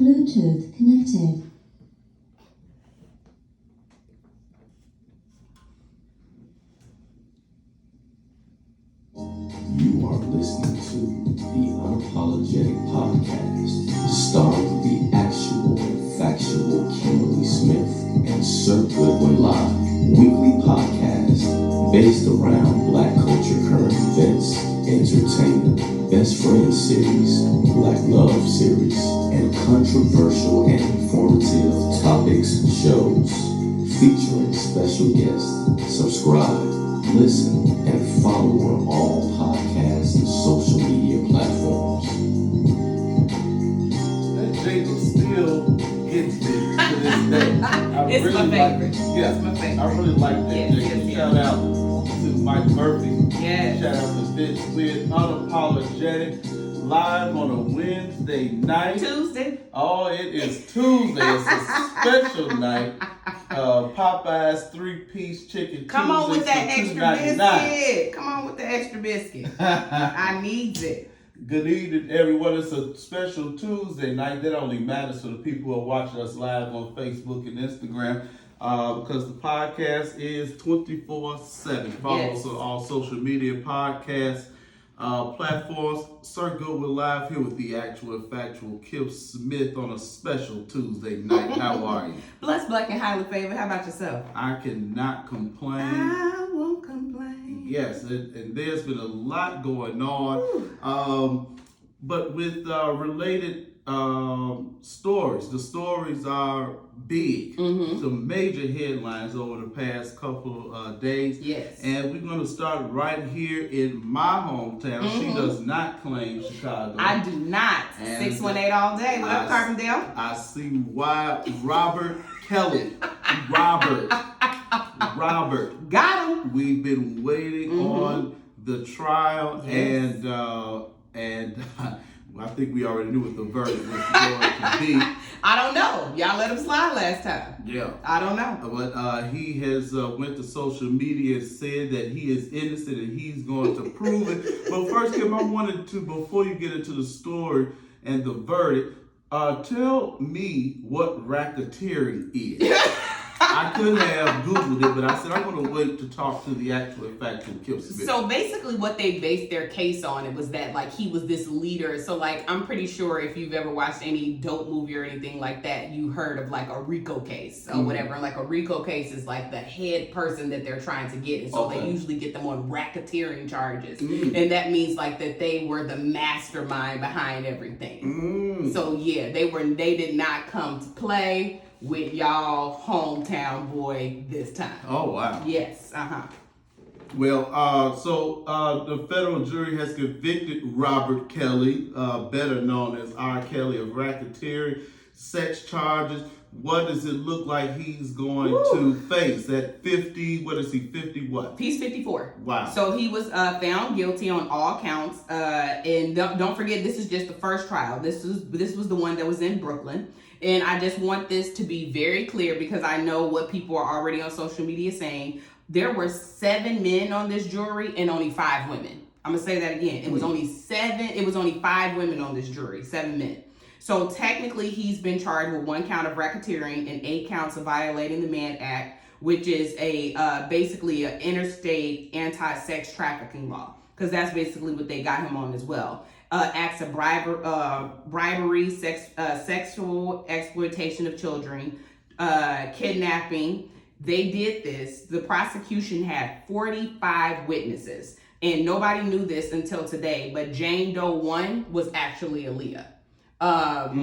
Bluetooth connected. You are listening to the Unapologetic Podcast, starring the actual and factual Kimberly Smith and Sir Goodwin Live, weekly podcast based around Black culture, current events, entertainment, best friends series, Black love series, and controversial and informative topics shows featuring special guests. Subscribe, listen, and follow on all podcasts and social media platforms. That jingle still gets me to this day. It's really my favorite. Yeah, It's my favorite. I really like that Yes, jingle. yes, Shout out to Mike Murphy. Yes. Shout out to Vince with Unapologetic, live on a Wednesday night. Tuesday. Oh, it is Tuesday. It's a special night. Popeye's 3-piece chicken. Come on with Tuesdays that for extra $2.99. biscuit. Come on with the extra biscuit. I need it. Good evening, everyone. It's a special Tuesday night. That only matters to the people who are watching us live on Facebook and Instagram, because the podcast is 24/7. Follow us on all social media podcast platforms. Sir Goodwin Live here with the actual and factual Kim Smith on a special Tuesday night. How are you? Blessed, black, and highly favored. How about yourself? I cannot complain. I won't complain. Yes, and there's been a lot going on. But with related stories, the stories are big. Some major headlines over the past couple days. Yes. And we're going to start right here in my hometown. She does not claim Chicago. I do not. And 618 all day. What up, Carbondale? I see why Robert Kelly. Robert. Got him. We've been waiting on the trial, Yes. and I think we already knew what the verdict was going to be. I don't know. Y'all let him slide last time. Yeah. I don't know. But he has went to social media and said that he is innocent and he's going to prove it. But first, Kim, I wanted to, before you get into the story and the verdict, tell me what racketeering is. I could have Googled it, but I said I'm going to wait to talk to the actual and factual Kim Smith. So basically what they based their case on, it was that like he was this leader. So like I'm pretty sure if you've ever watched any dope movie or anything like that, you heard of like a RICO case or whatever. And like a RICO case is like the head person that they're trying to get. And so they usually get them on racketeering charges. And that means like that they were the mastermind behind everything. So yeah, they did not come to play with y'all hometown boy this time. Oh, wow. Yes, Well, so the federal jury has convicted Robert Kelly, better known as R. Kelly, of racketeering, sex charges. What does it look like he's going to face? At 50, what is he, 50 what? He's 54. Wow. So he was found guilty on all counts. And don't forget, this is just the first trial. This was the one that was in Brooklyn. And I just want this to be very clear because I know what people are already on social media saying. There were 7 men on this jury and only 5 women. I'm going to say that again. It was only 5 women on this jury, 7 men. So technically he's been charged with 1 count of racketeering and 8 counts of violating the Mann Act, which is basically an interstate anti-sex trafficking law. Because that's basically what they got him on as well. Acts of bribery, sexual exploitation of children, kidnapping. They did this. The prosecution had 45 witnesses. And nobody knew this until today, but Jane Doe 1 was actually Aaliyah. How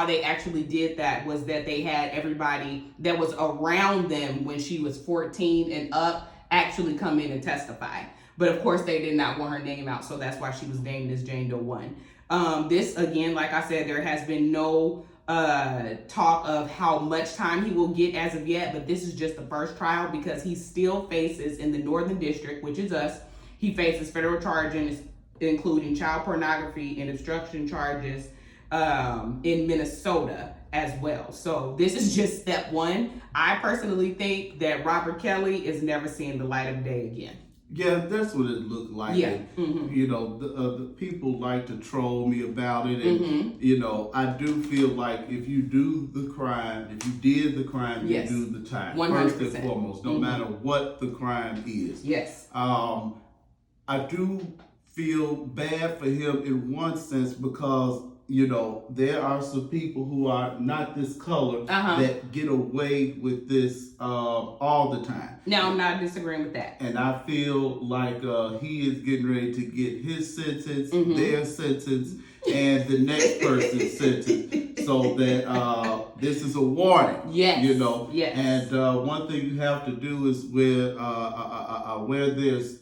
they actually did that was that they had everybody that was around them when she was 14 and up actually come in and testify. But of course, they did not want her name out, so that's why she was named as Jane Doe 1. This, again, like I said, there has been no talk of how much time he will get as of yet, but this is just the first trial because he still faces, in the Northern District, which is us, he faces federal charges, including child pornography and obstruction charges in Minnesota as well. So this is just step 1. I personally think that Robert Kelly is never seeing the light of day again. Yeah, that's what it looked like. Yeah. And, you know, the people like to troll me about it, and you know, I do feel like if you do the crime, if you did the crime, Yes. you do the time. 100%. First and foremost, no matter what the crime is. Yes. I do feel bad for him in one sense because, you know, there are some people who are not this color that get away with this all the time. Now, I'm not disagreeing with that. And I feel like he is getting ready to get his sentence, their sentence, and the next person's sentence, so that this is a warning. Yes. You know. Yes. And one thing you have to do is where there's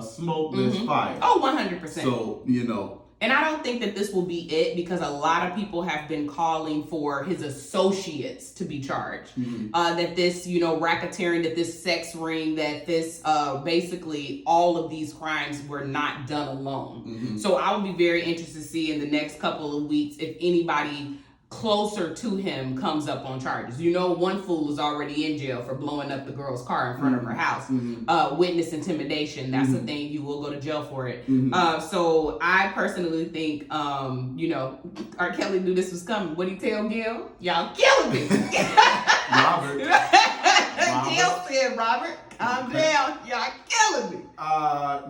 smoke, there's fire. Oh, 100%. So, you know. And I don't think that this will be it, because a lot of people have been calling for his associates to be charged. That this, you know, racketeering, that this sex ring, that this basically all of these crimes were not done alone. So I would be very interested to see in the next couple of weeks if anybody closer to him comes up on charges. You know, one fool is already in jail for blowing up the girl's car in front of her house. Witness intimidation, that's a thing. You will go to jail for it. So I personally think, you know, R. Kelly knew this was coming. What'd he tell Gail? Y'all killing me. Robert. Gail said, Robert, calm down. Y'all killing me.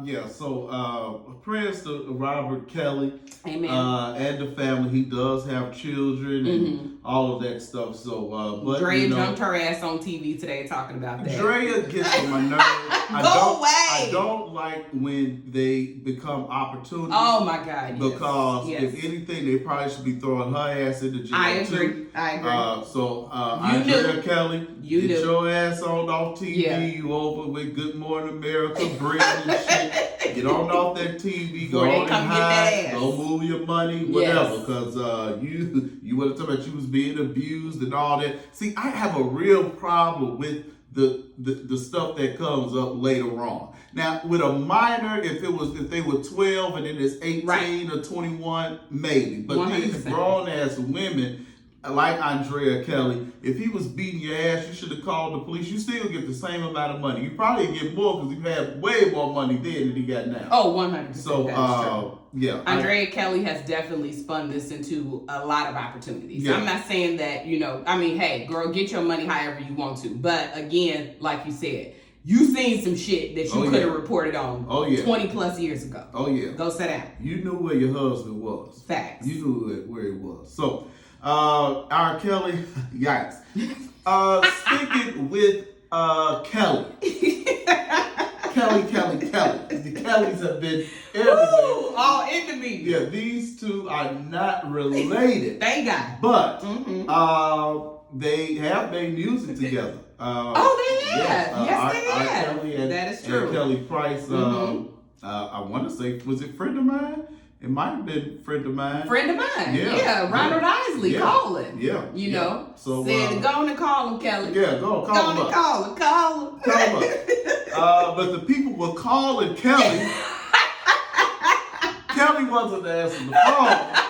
Yeah, so prayers to Robert Kelly. Amen. And the family. He does have children and all of that stuff. So, but Drea you know, jumped her ass on TV today talking about that. Drea gets on my nerves. Away. I don't like when they become opportunities. Oh my God. Yes. Because Yes. if anything, they probably should be throwing her ass into jail. I agree. Too. I agree. So, You Andrea knew. Kelly, You get knew. your ass on off TV. Yeah. You over with Good Morning America, bread and shit. Get on off that TV. Go Before they on and come get that hide. ass. Go move your money, whatever. Yes. Because you want to talk about you was being abused and all that. See, I have a real problem with the stuff that comes up later on. Now, with a minor, if they were 12 and then it's 18 or 21, maybe. But these 100%. grown ass women, like Andrea Kelly, if he was beating your ass, you should have called the police. You still get the same amount of money. You probably get more because you had way more money then than he got now. Oh, 100%. So, that is true. yeah. Andrea Kelly has definitely spun this into a lot of opportunities. Yeah. I'm not saying that, you know, I mean, hey, girl, get your money however you want to. But again, like you said, you seen some shit that you could have reported on 20 plus years ago. Oh, yeah. Go sit down. You knew where your husband was. Facts. You knew where he was. So, R. Kelly, yikes. Sticking with Kelly. Kelly. The Kellys have been everywhere. Woo, all into me. Yeah, these two are not related. Thank God. But they have made music together. Oh, they have. Yes, they R. have. Kelly and, That is true. and Kelly Price. I want to say, was it Friend of Mine? It might have been Friend of Mine. Friend of mine. Yeah. Yeah. Ronald Isley calling. Yeah. You know. So, said, go on and call him, Kelly. Yeah, go Go call on him and up. call him. Call him. Call him up. But the people were calling Kelly. Kelly wasn't answering the phone.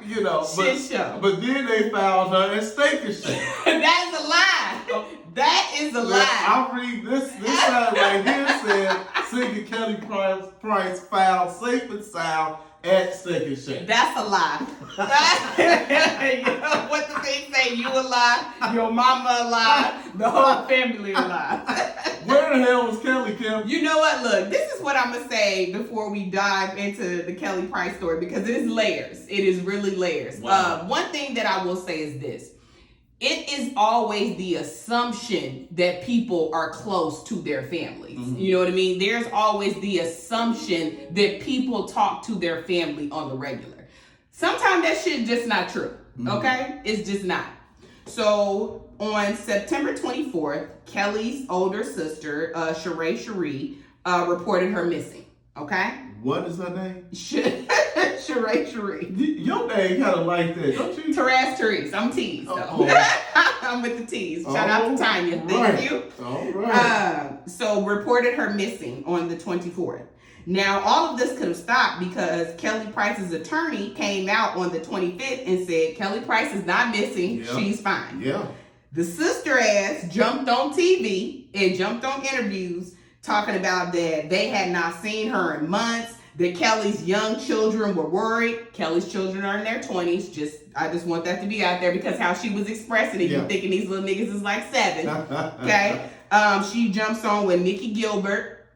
You know, Shit show. but then they found her at Steak and Shake. That is a lie. That is a lie. I'll read this side right here. Said singer Kelly Price found safe and sound at Steak and Shake. That's a lie. You know what the thing say? You a lie. Your mama a lie. The whole family a lie. Where the hell was Kelly, Kim? You know what? Look, this is what I'm going to say before we dive into the Kelly Price story, because it is layers. It is really layers. Wow. One thing that I will say is this. It is always the assumption that people are close to their families. You know what I mean? There's always the assumption that people talk to their family on the regular. Sometimes that shit just not true. Okay? It's just not. So on September 24th, Kelly's older sister, Sheree Cherie, reported her missing. Okay? What is her name? Sheree Cherie. Your name kind of like that, don't you? Therese. I'm teased, though. Oh. I'm with the tease. Shout out to Tanya. Thank you. All right. So reported her missing on the 24th. Now, all of this could have stopped because Kelly Price's attorney came out on the 25th and said, Kelly Price is not missing. Yeah. She's fine. Yeah. The sister ass jumped on TV and jumped on interviews talking about that they had not seen her in months, that Kelly's young children were worried. Kelly's children are in their 20s. I just want that to be out there because how she was expressing it, you thinking these little niggas is like 7. Okay. She jumps on with Nikki Gilbert,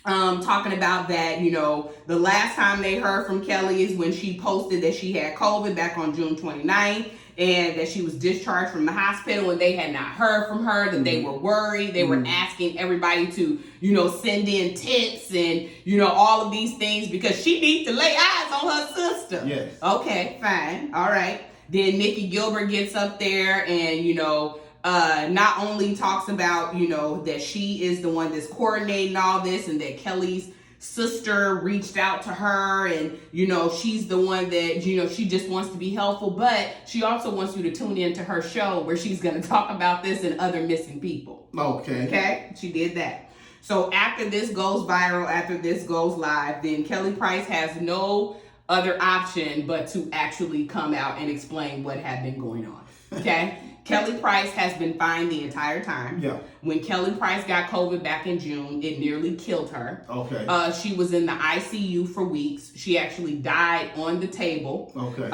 talking about that, the last time they heard from Kelly is when she posted that she had COVID back on June 29th. And that she was discharged from the hospital and they had not heard from her, that they were worried. They were asking everybody to, send in tips and, all of these things because she needs to lay eyes on her sister. Yes. Okay, fine. All right. Then Nikki Gilbert gets up there and, not only talks about, that she is the one that's coordinating all this and that Kelly's sister reached out to her and she's the one that she just wants to be helpful, but she also wants you to tune into her show where she's going to talk about this and other missing people. Okay, she did that. So after this goes viral, after this goes live, then Kelly Price has no other option but to actually come out and explain what had been going on. Okay. Kelly Price has been fine the entire time. Yeah. When Kelly Price got COVID back in June, it nearly killed her. Okay. She was in the ICU for weeks. She actually died on the table. Okay.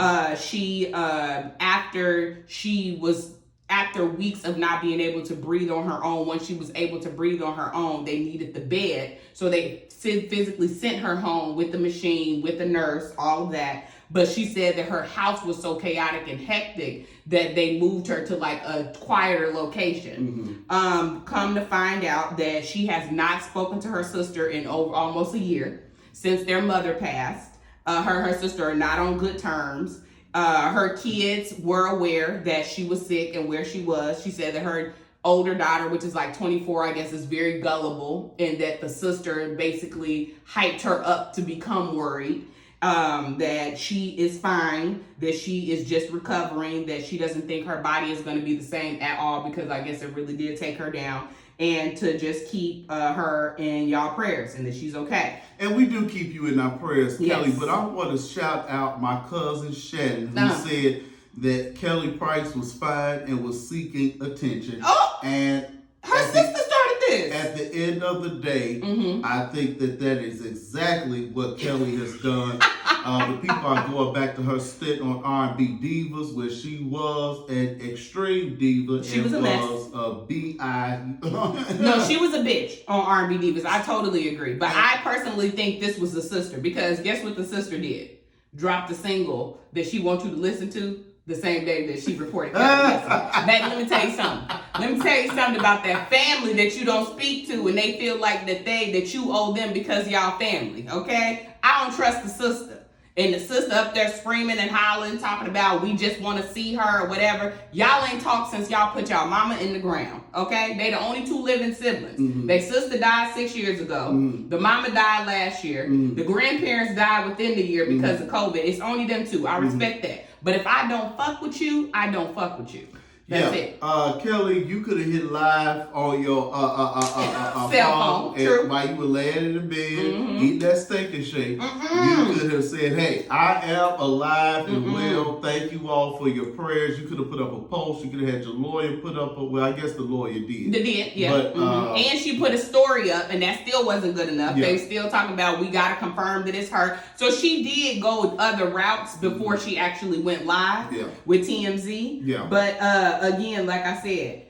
After weeks of not being able to breathe on her own, once she was able to breathe on her own, they needed the bed. So they physically sent her home with the machine, with the nurse, all of that. But she said that her house was so chaotic and hectic that they moved her to like a quieter location. Come to find out that she has not spoken to her sister in over almost a year since their mother passed. Her and her sister are not on good terms. Her kids were aware that she was sick and where she was. She said that her older daughter, which is like 24, I guess, is very gullible and that the sister basically hyped her up to become worried. That she is fine, that she is just recovering, that she doesn't think her body is going to be the same at all because I guess it really did take her down, and to just keep her in y'all prayers and that she's okay. And we do keep you in our prayers, Yes. Kelly, but I want to shout out my cousin Shannon who said that Kelly Price was fine and was seeking attention. And her sister started this. At the end of the day, I think that is exactly what Kelly has done. The people are going back to her stint on R&B Divas, where she was an extreme diva. She was a mess. A B.I. No, she was a bitch on R&B Divas. I totally agree. But I personally think this was the sister because guess what the sister did? Dropped a single that she wants you to listen to the same day that she reported Kelly missing. Let me tell you something. Let me tell you something about that family that you don't speak to and they feel like that you owe them because y'all family, okay? I don't trust the sister. And the sister up there screaming and hollering, talking about we just want to see her or whatever. Y'all ain't talked since y'all put y'all mama in the ground, okay? They the only 2 living siblings. Their sister died 6 years ago. The mama died last year. The grandparents died within the year because of COVID. It's only them 2. I respect that. But if I don't fuck with you, I don't fuck with you. That's it. Kelly, you could have hit live on your cell phone. True. While you were laying in the bed, eating that steak and shake. You could have said, hey, I am alive and well. Thank you all for your prayers. You could have put up a post. You could have had your lawyer put up I guess the lawyer did. They did, yeah. But, and she put a story up, and that still wasn't good enough. Yeah. They still talking about we got to confirm that it's her. So she did go other routes before she actually went live with TMZ. Yeah. But again, like I said,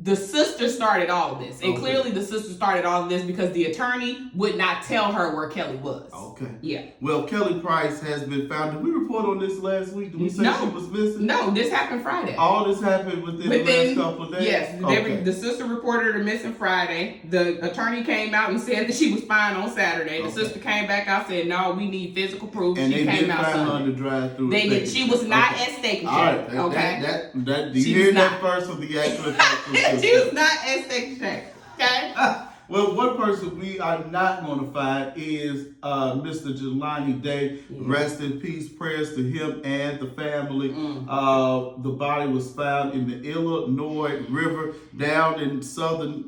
the sister started all of this. And clearly the sister started all of this because the attorney would not tell her where Kelly was. Okay. Yeah. Well, Kelly Price has been found. Did we report on this last week? Did we say she was missing? No, this happened Friday. All this happened within the last couple of days? Yes. The sister reported her missing Friday. The attorney came out and said that she was fine on Saturday. The sister came back out and said, no, we need physical proof. And she they came did out find Sunday. her on the drive-through. They did. She was not at Steak and Shake. All right. Okay. You hear that first from the actual she was not at Steak and Shake. Okay. Well, one person we are not going to find is Mr. Jelani Day. Rest in peace. Prayers to him and the family. The body was found in the Illinois River down in central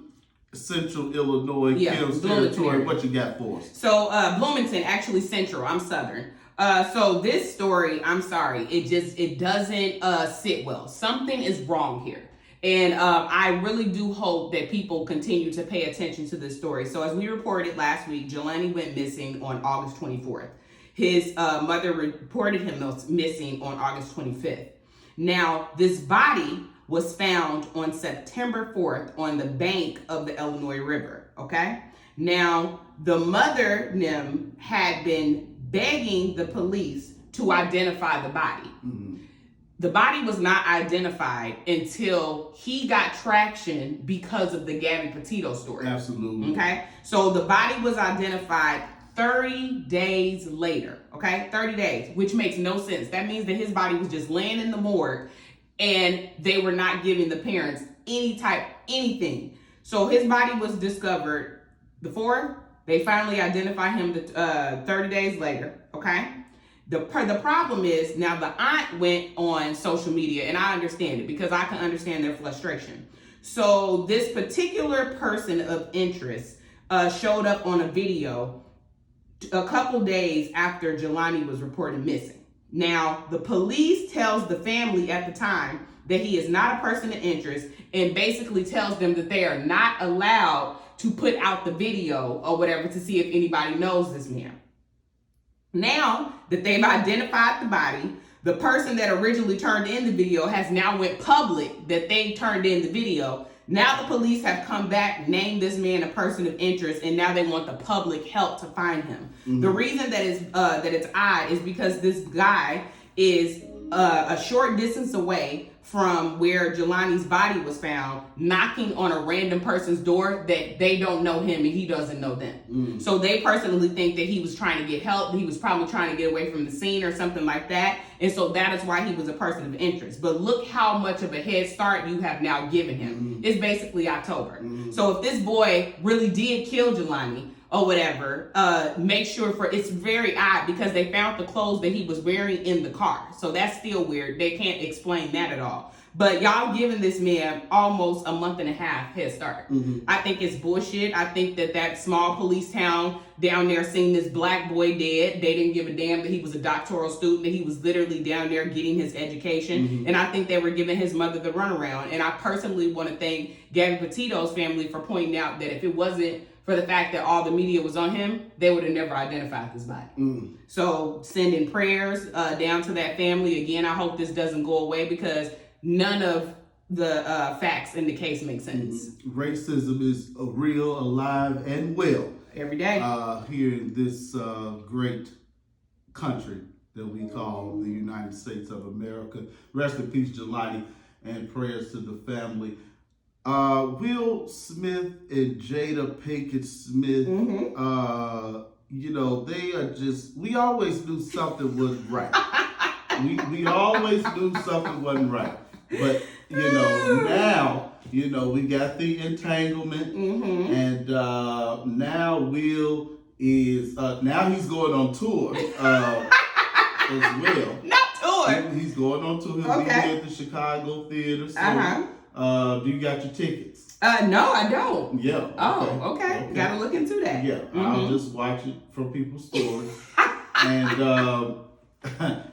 Illinois, Kim's territory. What you got for us? So Bloomington, actually central. I'm southern. So this story, I'm sorry, it doesn't sit well. Something is wrong here. And I really do hope that people continue to pay attention to this story. So as we reported last week, Jelani went missing on August 24th. His mother reported him missing on August 25th. Now, this body was found on September 4th on the bank of the Illinois River, okay? Now, the mother, Nim, had been begging the police to identify the body. Mm-hmm. The body was not identified until he got traction because of the Gabby Petito story. Absolutely. Okay? So the body was identified 30 days later, okay? 30 days, which makes no sense. That means that his body was just laying in the morgue and they were not giving the parents anything. So his body was discovered the 4th. They finally identified him 30 days later, okay? The problem is now the aunt went on social media, and I understand it because I can understand their frustration. So this particular person of interest showed up on a video a couple days after Jelani was reported missing. Now, the police tells the family at the time that he is not a person of interest and basically tells them that they are not allowed to put out the video or whatever to see if anybody knows this man. Now that they've identified the body, the person that originally turned in the video has now went public that they turned in the video. Now the police have come back, named this man a person of interest, and now they want the public help to find him. Mm-hmm. The reason that it's odd is because this guy is a short distance away from where Jelani's body was found, knocking on a random person's door that they don't know him and he doesn't know them. Mm. So they personally think that he was trying to get help. He was probably trying to get away from the scene or something like that. And so that is why he was a person of interest. But look how much of a head start you have now given him. Mm. It's basically October. Mm. So if this boy really did kill Jelani, or whatever, make sure it's very odd because they found the clothes that he was wearing in the car. So that's still weird. They can't explain that at all. But y'all giving this man almost a month and a half head start. Mm-hmm. I think it's bullshit. I think that small police town down there seeing this black boy dead, they didn't give a damn that he was a doctoral student, that he was literally down there getting his education. Mm-hmm. And I think they were giving his mother the runaround. And I personally want to thank Gabby Petito's family for pointing out that if it wasn't for the fact that all the media was on him, they would have never identified this body. Mm. So sending prayers down to that family. Again, I hope this doesn't go away because none of the facts in the case make sense. Racism is real, alive, and well. Every day. Here in this great country that we call the United States of America. Rest in peace, Jelani, and prayers to the family. Will Smith and Jada Pinkett Smith, they are just, we always knew something was right. we always knew something wasn't right. But, now, we got the entanglement, and now Will is, now he's going on tour as well. Not tour. He's going on tour. He'll be at the Chicago Theater. So, do you got your tickets? No, I don't. Yeah. Oh, okay. Gotta look into that. Yeah, I'll just watch it from people's stories. And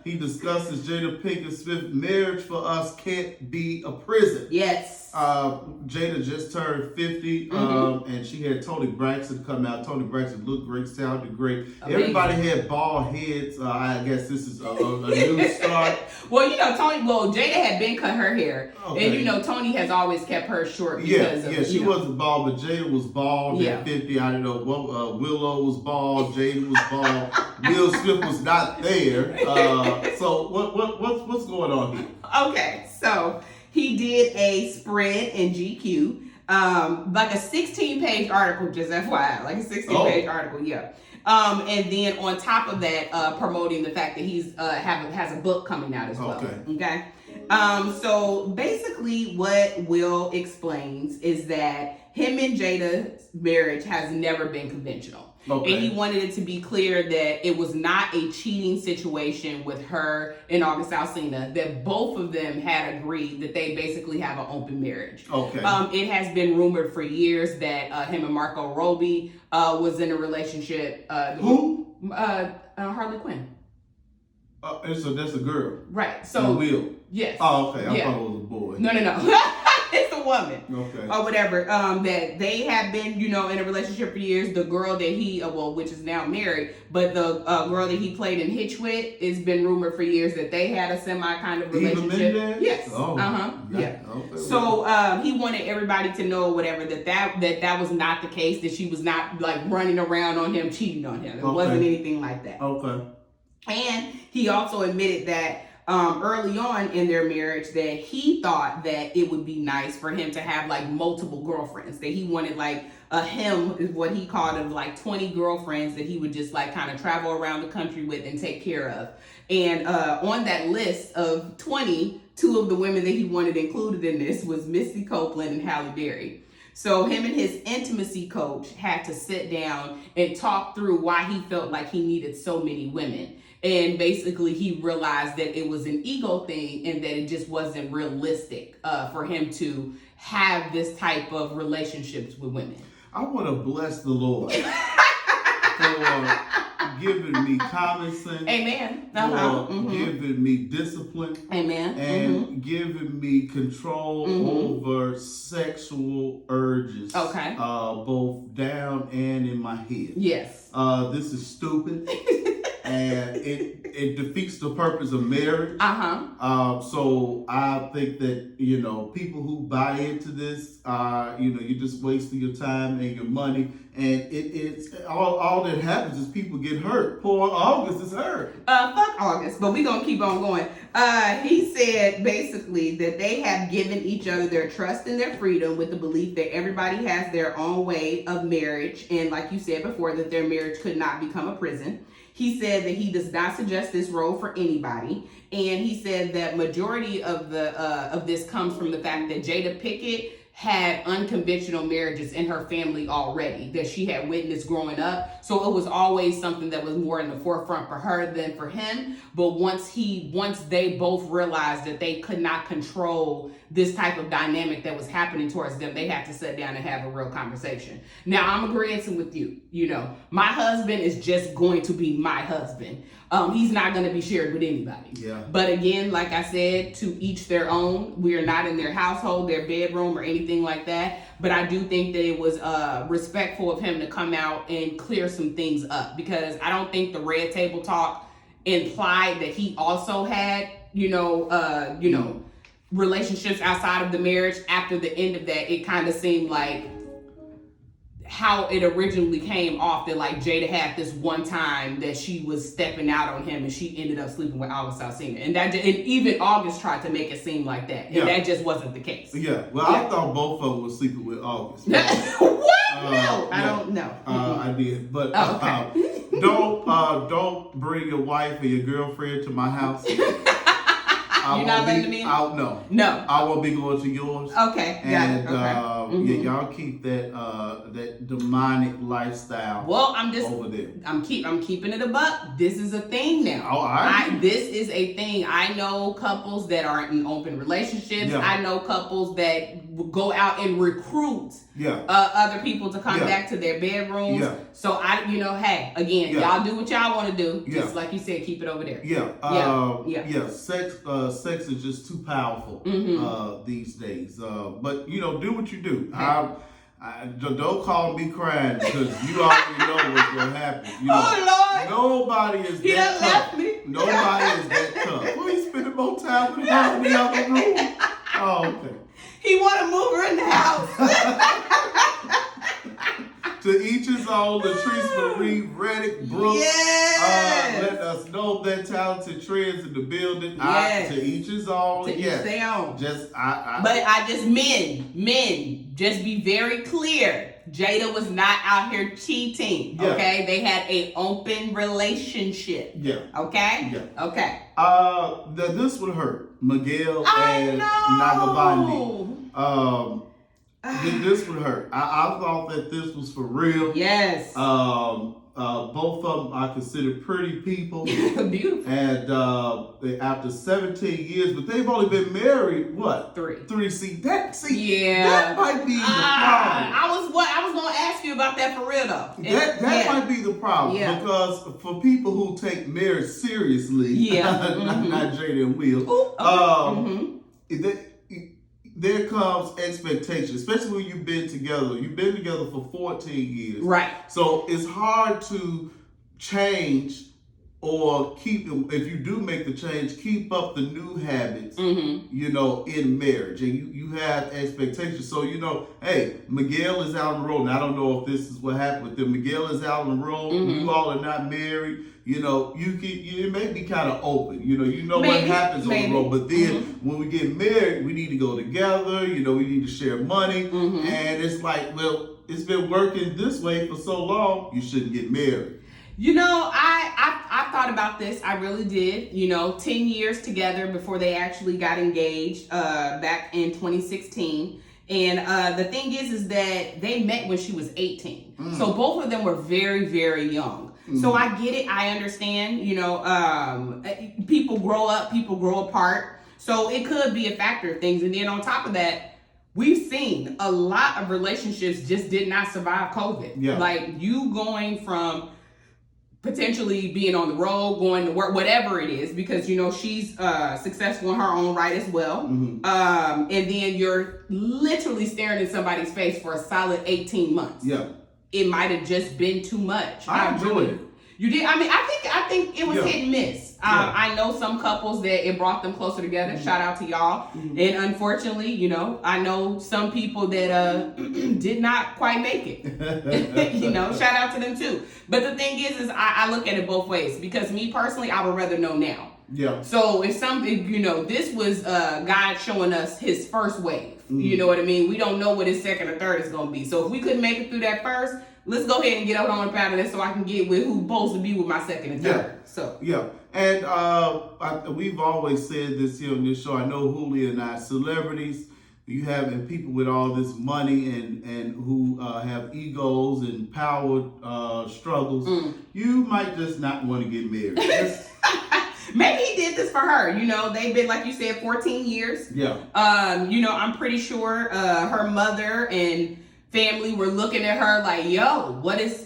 he discusses Jada Pinkett Smith, marriage for us can't be a prison. Yes. Jada just turned 50, and she had Toni Braxton come out. Toni Braxton looked great, sounded great. Amazing. Everybody had bald heads. I guess this is a new start. Well, Jada had been cut her hair. Okay. And Toni has always kept hers short because of, she wasn't bald, but Jada was bald at 50. I don't know. Willow was bald, Jada was bald. Will Smith was not there. So what's going on here? Okay, so he did a spread in GQ, like a 16-page article, just FYI, like a 16-page article, yeah. And then on top of that, promoting the fact that he's has a book coming out as well. Okay. So basically, what Will explains is that him and Jada's marriage has never been conventional. Okay. And he wanted it to be clear that it was not a cheating situation with her and August Alsina, that both of them had agreed that they basically have an open marriage. Okay. It has been rumored for years that him and Marco Robbie was in a relationship. Who? Harley Quinn. So that's a girl. Right. So Will. Yes. Oh, okay. I thought it was a boy. No. woman. Okay. Or whatever, that they have been, in a relationship for years. The girl that he, which is now married, but the girl that he played in Hitch with, it's been rumored for years that they had a semi kind of relationship. Yes. Oh, Yeah. Okay. So he wanted everybody to know whatever that was not the case. That she was not like running around on him, cheating on him. It wasn't anything like that. Okay. And he also admitted that early on in their marriage that he thought that it would be nice for him to have like multiple girlfriends, that he wanted like a him is what he called of like 20 girlfriends that he would just like kind of travel around the country with and take care of. And on that list of 20, two of the women that he wanted included in this was Missy Copeland and Halle Berry. So him and his intimacy coach had to sit down and talk through why he felt like he needed so many women. And basically he realized that it was an ego thing and that it just wasn't realistic for him to have this type of relationships with women. I want to bless the Lord for giving me common sense. Amen. For giving me discipline. Amen. And giving me control over sexual urges. Okay. Both down and in my head. Yes. This is stupid. And it defeats the purpose of marriage. So I think that, people who buy into this, you're just wasting your time and your money. And it's all that happens is people get hurt. Poor August is hurt. Fuck August, but we're going to keep on going. He said basically that they have given each other their trust and their freedom with the belief that everybody has their own way of marriage. And like you said before, that their marriage could not become a prison. He said that he does not suggest this role for anybody, and he said that majority of this comes from the fact that Jada Pinkett had unconventional marriages in her family already that she had witnessed growing up. So it was always something that was more in the forefront for her than for him. But once they both realized that they could not control this type of dynamic that was happening towards them, they had to sit down and have a real conversation. Now, I'm agreeing with you. My husband is just going to be my husband. He's not going to be shared with anybody. Yeah. But again, like I said, to each their own. We are not in their household, their bedroom, or anything like that. But I do think that it was respectful of him to come out and clear some things up, because I don't think the red table talk implied that he also had, relationships outside of the marriage. After the end of that, it kind of seemed like how it originally came off, that like Jada had this one time that she was stepping out on him and she ended up sleeping with August Alsina, and even August tried to make it seem like that, and that just wasn't the case. I thought both of them were sleeping with August. What? No, I don't know. I did, but okay. don't bring your wife or your girlfriend to my house. You're not letting me in? No. I won't be going to yours. Okay. And okay. y'all keep that demonic lifestyle. Well, over there. I'm keeping it a buck. This is a thing now. Oh, all right. This is a thing. I know couples that are in open relationships. Yeah. I know couples that go out and recruit Yeah. Other people to come back to their bedrooms. Yeah. So hey, again, y'all do what y'all want to do. Just like you said, keep it over there. Yeah. Sex is just too powerful these days. But do what you do. Don't call me crying, because you already know what's gonna happen. Oh Lord! Nobody is he that done tough. left me. Nobody is that tough. Well, he's spending more time with her in the other room. Oh, okay. He want to move her in the house. To each his own. Latrice Marie Reddick Brooks. Yes. Let us know that talented trends in the building. Yes. To each his own. To each their own. Men, just be very clear. Jada was not out here cheating. Yeah. Okay, they had an open relationship. Yeah. Okay. Yeah. Okay. This would hurt Miguel I and know. Nagabandi. This would hurt. I thought that this was for real. Yes. Both of them I consider pretty people. Beautiful. And after 17 years, but they've only been married, what? 3. That might be the problem. I was gonna ask you about that for real though. That might be the problem, because for people who take marriage seriously, not Jada and Will, Ooh, okay. there comes expectation, especially when you've been together. You've been together for 14 years. Right. So it's hard to change or keep, if you do make the change, keep up the new habits, you know, in marriage. And you have expectations. So, you know, hey, Miguel is out on the road. And I don't know if this is what happened with them. Miguel is out on the road. You all are not married. You know, it may be kind of open. You know what happens on the road. But then when we get married, we need to go together. You know, we need to share money. And it's like, well, it's been working this way for so long. You shouldn't get married. You know, I thought about this. I really did. You know, 10 years together before they actually got engaged back in 2016. And the thing is that they met when she was 18. So both of them were very, very young. So I get it. I understand. You know, people grow up, people grow apart. So it could be a factor of things. And then on top of that, we've seen a lot of relationships just did not survive COVID. Yeah. Like you going from potentially being on the road, going to work, whatever it is, because you know she's successful in her own right as well. And then you're literally staring at somebody's face for a solid 18 months. Yeah. It might have just been too much. I enjoyed it. You did? I mean, I think it was hit and miss. I know some couples that it brought them closer together. Shout out to y'all. And unfortunately, you know, I know some people that did not quite make it. You know, shout out to them too. But the thing is I look at it both ways because me personally, I would rather know now. Yeah. So if something, you know, this was God showing us his first wave. You know what I mean? We don't know what his second or third is going to be. So if we couldn't make it through that first, let's go ahead and get on and out of this so I can get with who's supposed to be with my second and third. So yeah, and we've always said this here on this show. I know Julia and I, celebrities, you have and people with all this money and who have egos and power struggles. You might just not want to get married. maybe he did this for her. You know, they've been, like you said, 14 years. Yeah. You know, I'm pretty sure her mother and family were looking at her like, yo, what is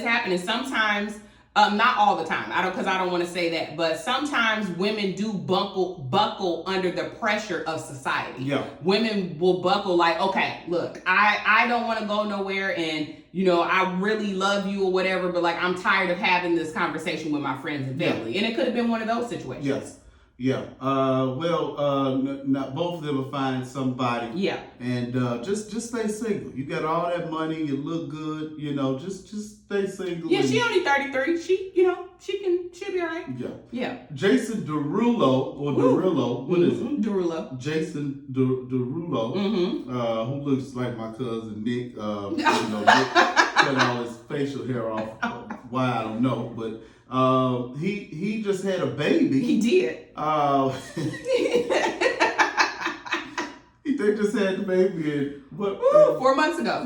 happening? Sometimes, not all the time. I don't want to say that, but sometimes women do buckle under the pressure of society. Yeah. Women will buckle like, okay, look, I don't want to go nowhere and, you know, I really love you or whatever, but like, I'm tired of having this conversation with my friends and family. Yeah. And it could have been one of those situations. Yes. Yeah. Not both of them will find somebody. Yeah. And just stay single. You got all that money. You look good. You know, just stay single. Yeah, she only 33. She'll be all right. Yeah. Yeah. Jason Derulo or Derulo. What is it? Derulo. Jason Derulo. Who looks like my cousin Nick. You know, Nick cut all his facial hair off. Why I don't know, but. He just had a baby. He did. They just had the baby in what? 4 months ago.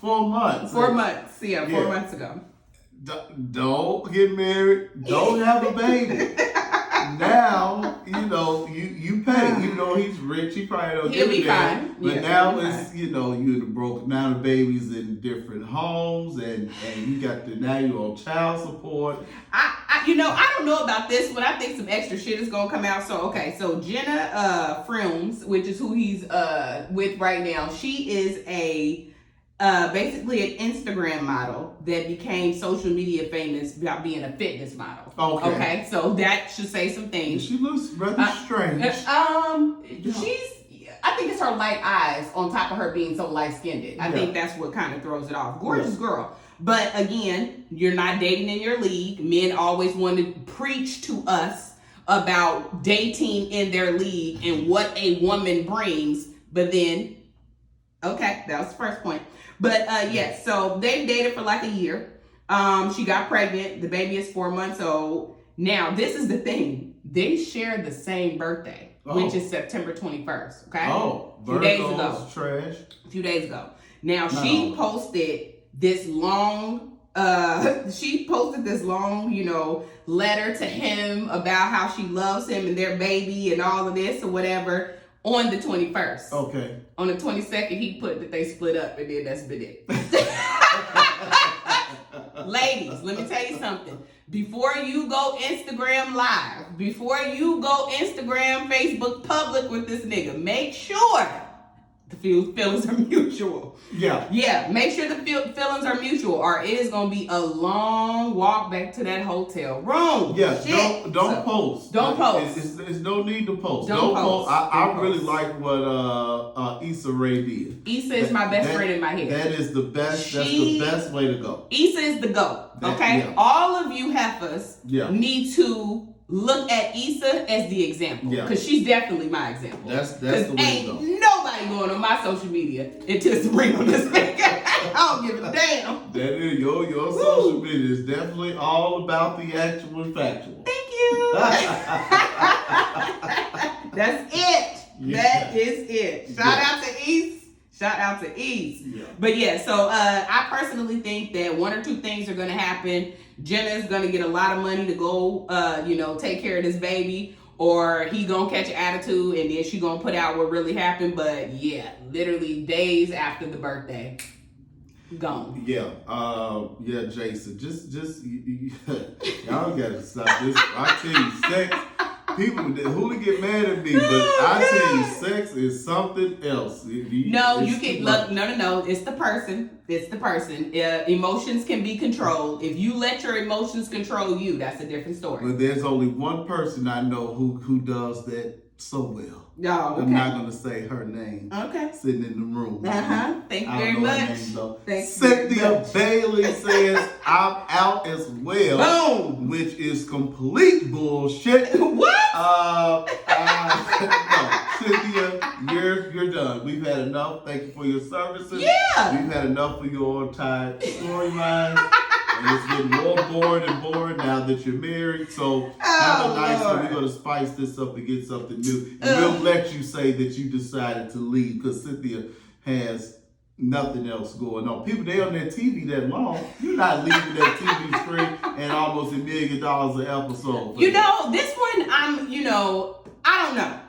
4 months. 4 months. Yeah, 4 months ago. Don't get married. Don't have a baby. Now, you know, you pay. You know, he's rich. He probably don't He'll give be a damn. fine. But Yeah, now he'll be it's, you know, you're the broke. Now the baby's in different homes, and you got now you're on child support. I don't know about this, but I think some extra shit is gonna come out. So Jenna Frims, which is who he's with right now, she is a basically an Instagram model that became social media famous by being a fitness model. Okay, so that should say some things. She looks rather strange. I think it's her light eyes on top of her being so light-skinned. I think that's what kind of throws it off. Gorgeous girl. But again, you're not dating in your league. Men always want to preach to us about dating in their league and what a woman brings. But then, okay, that was the first point. But yes, so they've dated for like a year. She got pregnant. The baby is 4 months old. Now, this is the thing. They share the same birthday, which is September 21st. Okay? Oh, a few days ago. Trash. A few days ago. Now, she posted this long, you know, letter to him about how she loves him and their baby and all of this or whatever on the 21st. Okay. On the 22nd, he put that they split up, and then that's been it. Ladies, let me tell you something. Before you go Instagram live, before you go Instagram, Facebook public with this nigga, make sure the feelings are mutual. Yeah. Yeah, make sure the feelings are mutual, or it is gonna be a long walk back to that hotel room. Yeah, Shit. don't post. Don't post. It's no need to post. Don't post. I Don't really post. like what Issa Rae did. Issa is my best friend in my head. That is the best. That's She- the best way to go. Issa is the GOAT. That- Okay, yeah. all of you heifers Yeah. need to look at Issa as the example, Yeah. because she's definitely my example. That's the Because way to ain't go. nobody going on my social media until it's ring on this thing. I don't give a damn. That is your Woo. social media is definitely all about the actual and factual. Thank you. That's it. Yeah. That is it. Shout out to East. Shout out to East. Yeah. But yeah, so I personally think that one or two things are gonna happen. Jenna's gonna get a lot of money to go, take care of this baby, or he gonna catch an attitude and then she gonna put out what really happened. But yeah, literally days after the birthday, gone. Yeah, Jason. Just y'all gotta stop this. I tell you, sex. People who get mad at me, but I tell you, sex is something else. No, It's you can too look. much. No. It's the person. It's the person. Emotions can be controlled. If you let your emotions control you, that's a different story. But there's only one person I know who does that so well. Oh, okay. I'm not gonna say her name. Okay. Sitting in the room. Thank you I very don't know her much. name, though. Thank you very Cynthia much. Bailey says I'm out as well, Boom. which is complete bullshit. What? No, Cynthia, you're done. We've had enough. Thank you for your services. Yeah. We've had enough of your time storyline. And it's getting more bored and bored now that you're married. So have a nice one. Lord. We're gonna spice this up and get something new. And we'll let you say that you decided to leave because Cynthia has nothing else going on. People, they on their TV that long. You're not leaving that TV screen and almost $1 million an episode. for You them. know, this one, I don't know.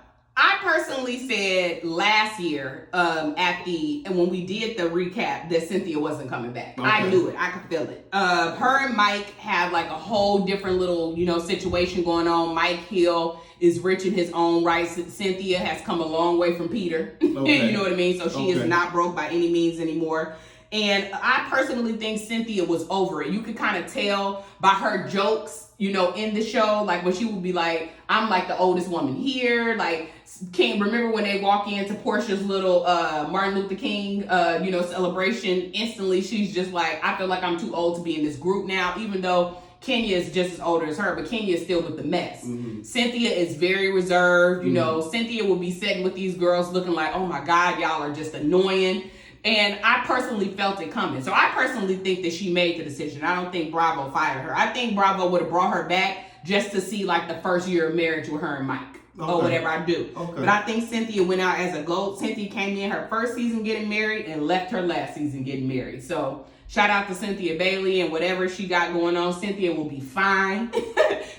I personally said last year when we did the recap that Cynthia wasn't coming back. I Okay. knew it. I could feel it. Her and Mike have like a whole different little, situation going on. Mike Hill is rich in his own right. Cynthia has come a long way from Peter. Okay. You know what I mean? So she is Okay. not broke by any means anymore. And I personally think Cynthia was over it. You could kind of tell by her jokes, in the show, like when she would be like, I'm like the oldest woman here. Like, can't remember when they walk into Portia's little Martin Luther King, celebration. Instantly, she's just like, I feel like I'm too old to be in this group now, even though Kenya is just as older as her, but Kenya is still with the mess. Mm-hmm. Cynthia is very reserved. Cynthia will be sitting with these girls looking like, oh my God, y'all are just annoying. And I personally felt it coming. So I personally think that she made the decision. I don't think Bravo fired her. I think Bravo would have brought her back just to see like the first year of marriage with her and Mike. Or Okay. whatever I do. Okay. But I think Cynthia went out as a GOAT. Cynthia came in her first season getting married and left her last season getting married. So shout out to Cynthia Bailey and whatever she got going on. Cynthia will be fine.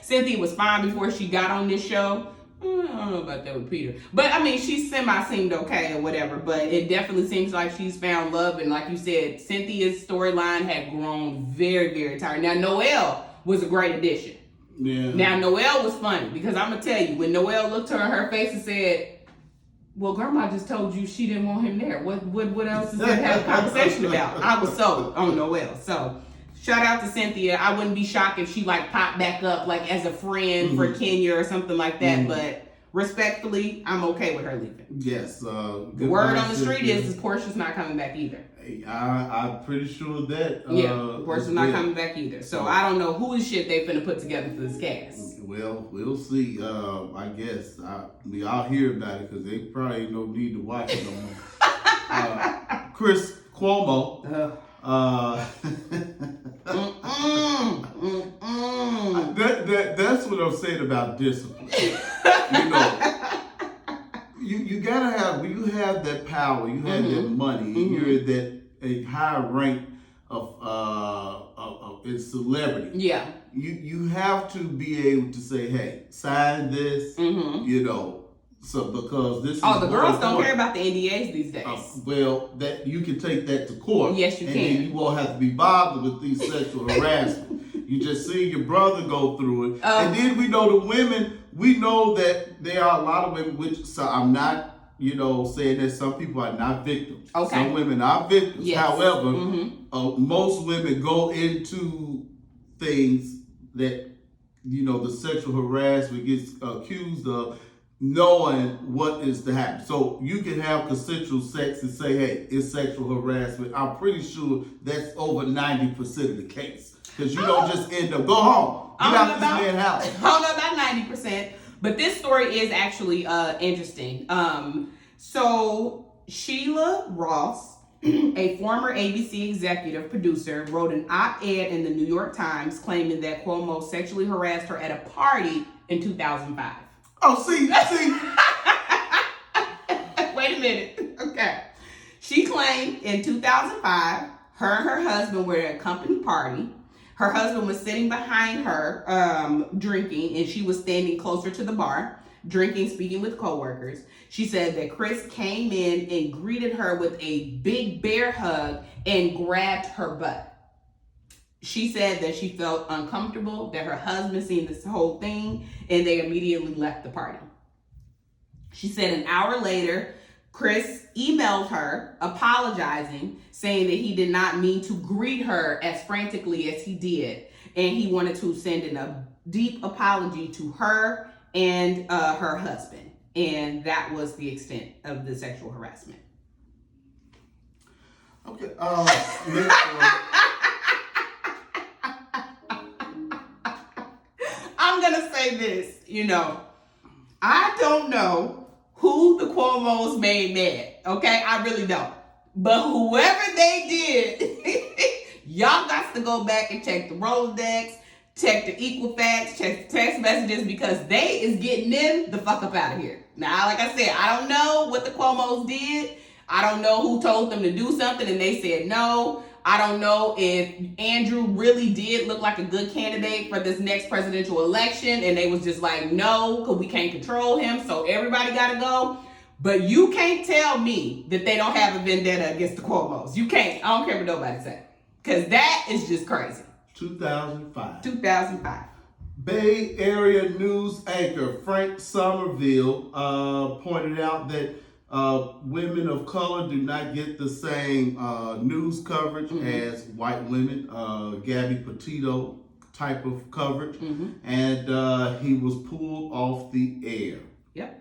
Cynthia was fine before she got on this show. I don't know about that with Peter. But I mean, she seemed okay or whatever. But it definitely seems like she's found love. And like you said, Cynthia's storyline had grown very, very tired. Now, Noelle was a great addition. Yeah. Now, Noelle was funny because I'm going to tell you, when Noelle looked her in her face and said, well, Grandma just told you she didn't want him there. What else is there to have a conversation about? I was sold on Noelle. So, shout out to Cynthia. I wouldn't be shocked if she like popped back up like as a friend for Kenya or something like that. But respectfully, I'm okay with her leaving. Yes. The word on the street is Portia's not coming back either. I'm pretty sure that. Portia's not coming back either. So I don't know who shit they finna put together for this cast. Well, we'll see. I guess I'll hear about it because they probably ain't no need to watch it no more. Chris Cuomo. That's what I'm saying about discipline. You gotta have, when you have that power, you have that money, you're at that a high rank of in celebrity. Yeah. You have to be able to say, hey, sign this, so because this is Oh, the girls don't important. care about the NDAs these days. Well, that you can take that to court. Yes, you and can. then you won't have to be bothered with these sexual harassment. You just see your brother go through it. And then we know the women, we know that there are a lot of women, so I'm not saying that some people are not victims. Okay. Some women are victims. Yes. However, Mm-hmm. most women go into things that, the sexual harassment gets accused of, knowing what is to happen. So you can have consensual sex and say, hey, it's sexual harassment. I'm pretty sure that's over 90% of the case. Because you don't just end up, go home. Get out this man's house. I don't know about 90%, but this story is actually interesting. So Sheila Ross, a former ABC executive producer, wrote an op-ed in the New York Times claiming that Cuomo sexually harassed her at a party in 2005. Oh, see. Wait a minute. Okay. She claimed in 2005, her and her husband were at a company party. Her husband was sitting behind her drinking, and she was standing closer to the bar, drinking, speaking with coworkers. She said that Chris came in and greeted her with a big bear hug and grabbed her butt. She said that she felt uncomfortable, that her husband seen this whole thing, and they immediately left the party. She said an hour later, Chris emailed her apologizing, saying that he did not mean to greet her as frantically as he did, and he wanted to send in a deep apology to her and her husband. And that was the extent of the sexual harassment. Okay. I'm gonna say this, I don't know who the Cuomos made mad, okay? I really don't. But whoever they did, y'all got to go back and check the Rolodex, check the Equifax, check the text messages, because they is getting them the fuck up out of here. Now, like I said, I don't know what the Cuomos did. I don't know who told them to do something and they said no. I don't know if Andrew really did look like a good candidate for this next presidential election and they was just like, no, because we can't control him, so everybody got to go. But you can't tell me that they don't have a vendetta against the Cuomos. You can't. I don't care what nobody say. Because that is just crazy. 2005. Bay Area news anchor Frank Somerville pointed out that women of color do not get the same news coverage as white women. Gabby Petito type of coverage. And he was pulled off the air. Yep.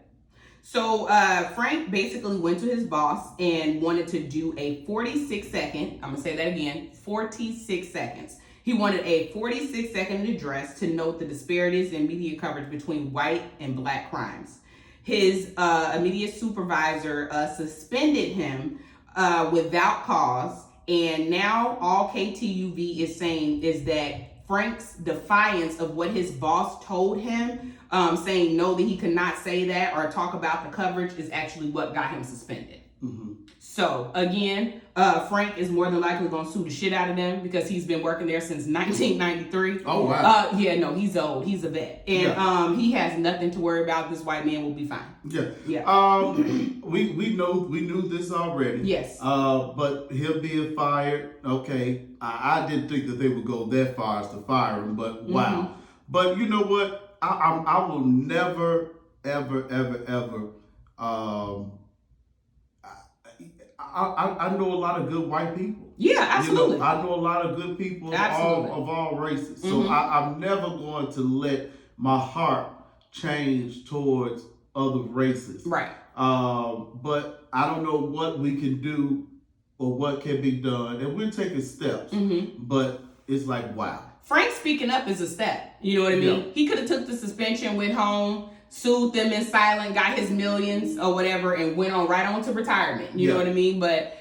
So Frank basically went to his boss and wanted to do a 46-second, I'm going to say that again, 46 seconds. He wanted a 46-second address to note the disparities in media coverage between white and black crimes. His immediate supervisor suspended him without cause, and now all KTUV is saying is that Frank's defiance of what his boss told him, saying no, that he could not say that or talk about the coverage, is actually what got him suspended. So again, Frank is more than likely going to sue the shit out of them because he's been working there since 1993. Oh, wow. He's old. He's a vet. And he has nothing to worry about. This white man will be fine. Yeah. We knew this already. Yes. But him being fired, okay. I didn't think that they would go that far as to fire him, but wow. But you know what? I will never, ever, I know a lot of good white people. Yeah, absolutely. I know a lot of good people of all races. So I'm never going to let my heart change towards other races. Right. But I don't know what we can do or what can be done. And we're taking steps. But it's like, wow. Frank speaking up is a step. You know what I mean? Yeah. He could have took the suspension, went home, sued them in silent, got his millions or whatever, and went right on to retirement. You know what I mean? But,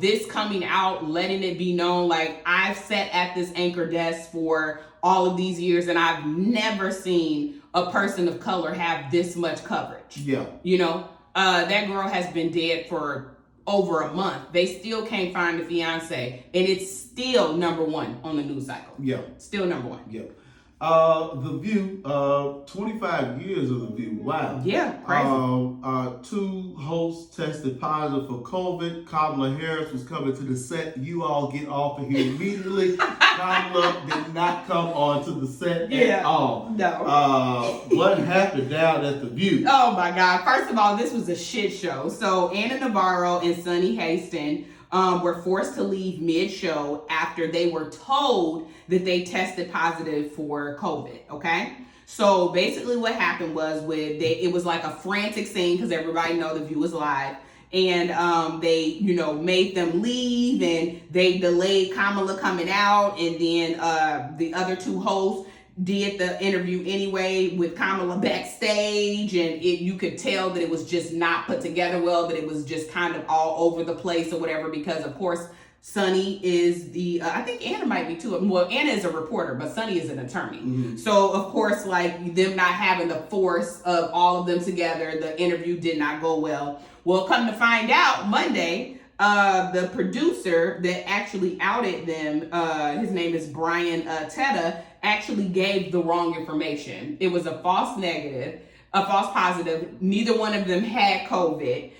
this coming out, letting it be known, like, I've sat at this anchor desk for all of these years, and I've never seen a person of color have this much coverage. Yeah. That girl has been dead for over a month. They still can't find the fiance, and it's still number one on the news cycle. Yeah. Still number one. Yeah. The View, 25 years of The View. Wow. Yeah, crazy. 2 hosts tested positive for COVID. Kamala Harris was coming to the set. You all get off of here immediately. Kamala did not come onto the set at all. No. What happened down at The View? Oh my God. First of all, this was a shit show. So Anna Navarro and Sunny Haston were forced to leave mid-show after they were told that they tested positive for COVID, okay? So basically what happened was it was like a frantic scene because everybody know The View was live. And they, made them leave and they delayed Kamala coming out. And then the other 2 hosts did the interview anyway with Kamala backstage, and you could tell that it was just not put together well, that it was just kind of all over the place or whatever, because of course Sunny is I think Anna might be too. Well, Anna is a reporter, but Sunny is an attorney. Mm-hmm. So of course, like them not having the force of all of them together, the interview did not go well. Well, come to find out, Monday, the producer that actually outed them, his name is Brian Teta, actually gave the wrong information. It was a false positive. Neither one of them had COVID.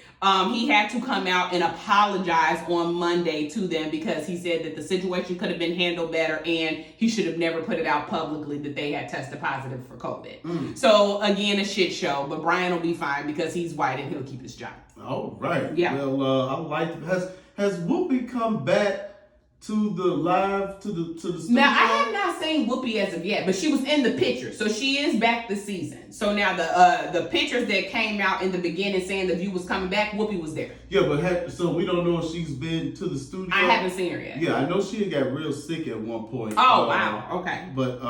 He had to come out and apologize on Monday to them because he said that the situation could have been handled better and he should have never put it out publicly that they had tested positive for COVID. So again, a shit show, but Brian will be fine because he's white and he'll keep his job. All right. Yeah. Well, I like. Has Whoopi come back to the studio? Now I have not seen Whoopi as of yet, but she was in the picture, so she is back this season. So now the pictures that came out in the beginning saying The View was coming back, Whoopi was there. Yeah, but so we don't know if she's been to the studio. I haven't seen her yet. Yeah, I know she got real sick at one point. Oh wow, okay. But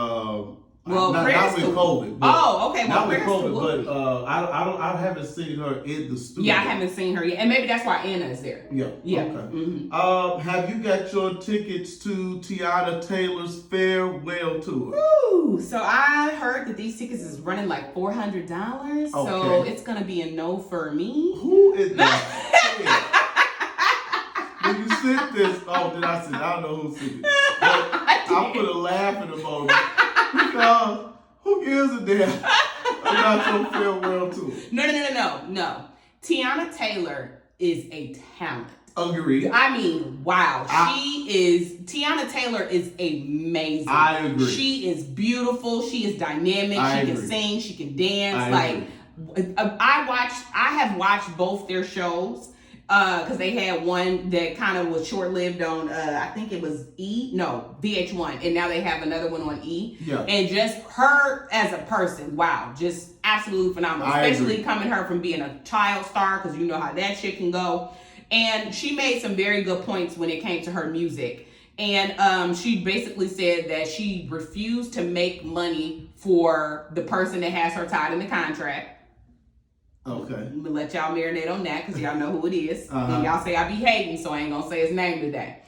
well, not with COVID. Oh, okay. Well, not with COVID, but I haven't seen her in the studio. Yeah, I haven't seen her yet, and maybe that's why Anna is there. Yeah. Yeah. Okay. Mm-hmm. Have you got your tickets to Tiana Taylor's farewell tour? Ooh, so I heard that these tickets is running like $400. Okay. So it's gonna be a no for me. Who is that? When you sent this, did I say? I don't know who sent it. I put a laugh in the moment. Because who gives a damn about your farewell tour? No. Tiana Taylor is a talent. Agreed. I mean, wow. Tiana Taylor is amazing. I agree. She is beautiful. She is dynamic. She can sing. She can dance. I have watched both their shows. Because they had one that kind of was short-lived on, I think it was VH1, and now they have another one on E. Yeah. And just her as a person, wow, just absolutely phenomenal. Especially coming her from being a child star, because you know how that shit can go. And she made some very good points when it came to her music. And she basically said that she refused to make money for the person that has her tied in the contract. Okay. I'm gonna let y'all marinate on that because y'all know who it is. Uh-huh. And y'all say I be hating, so I ain't gonna say his name today.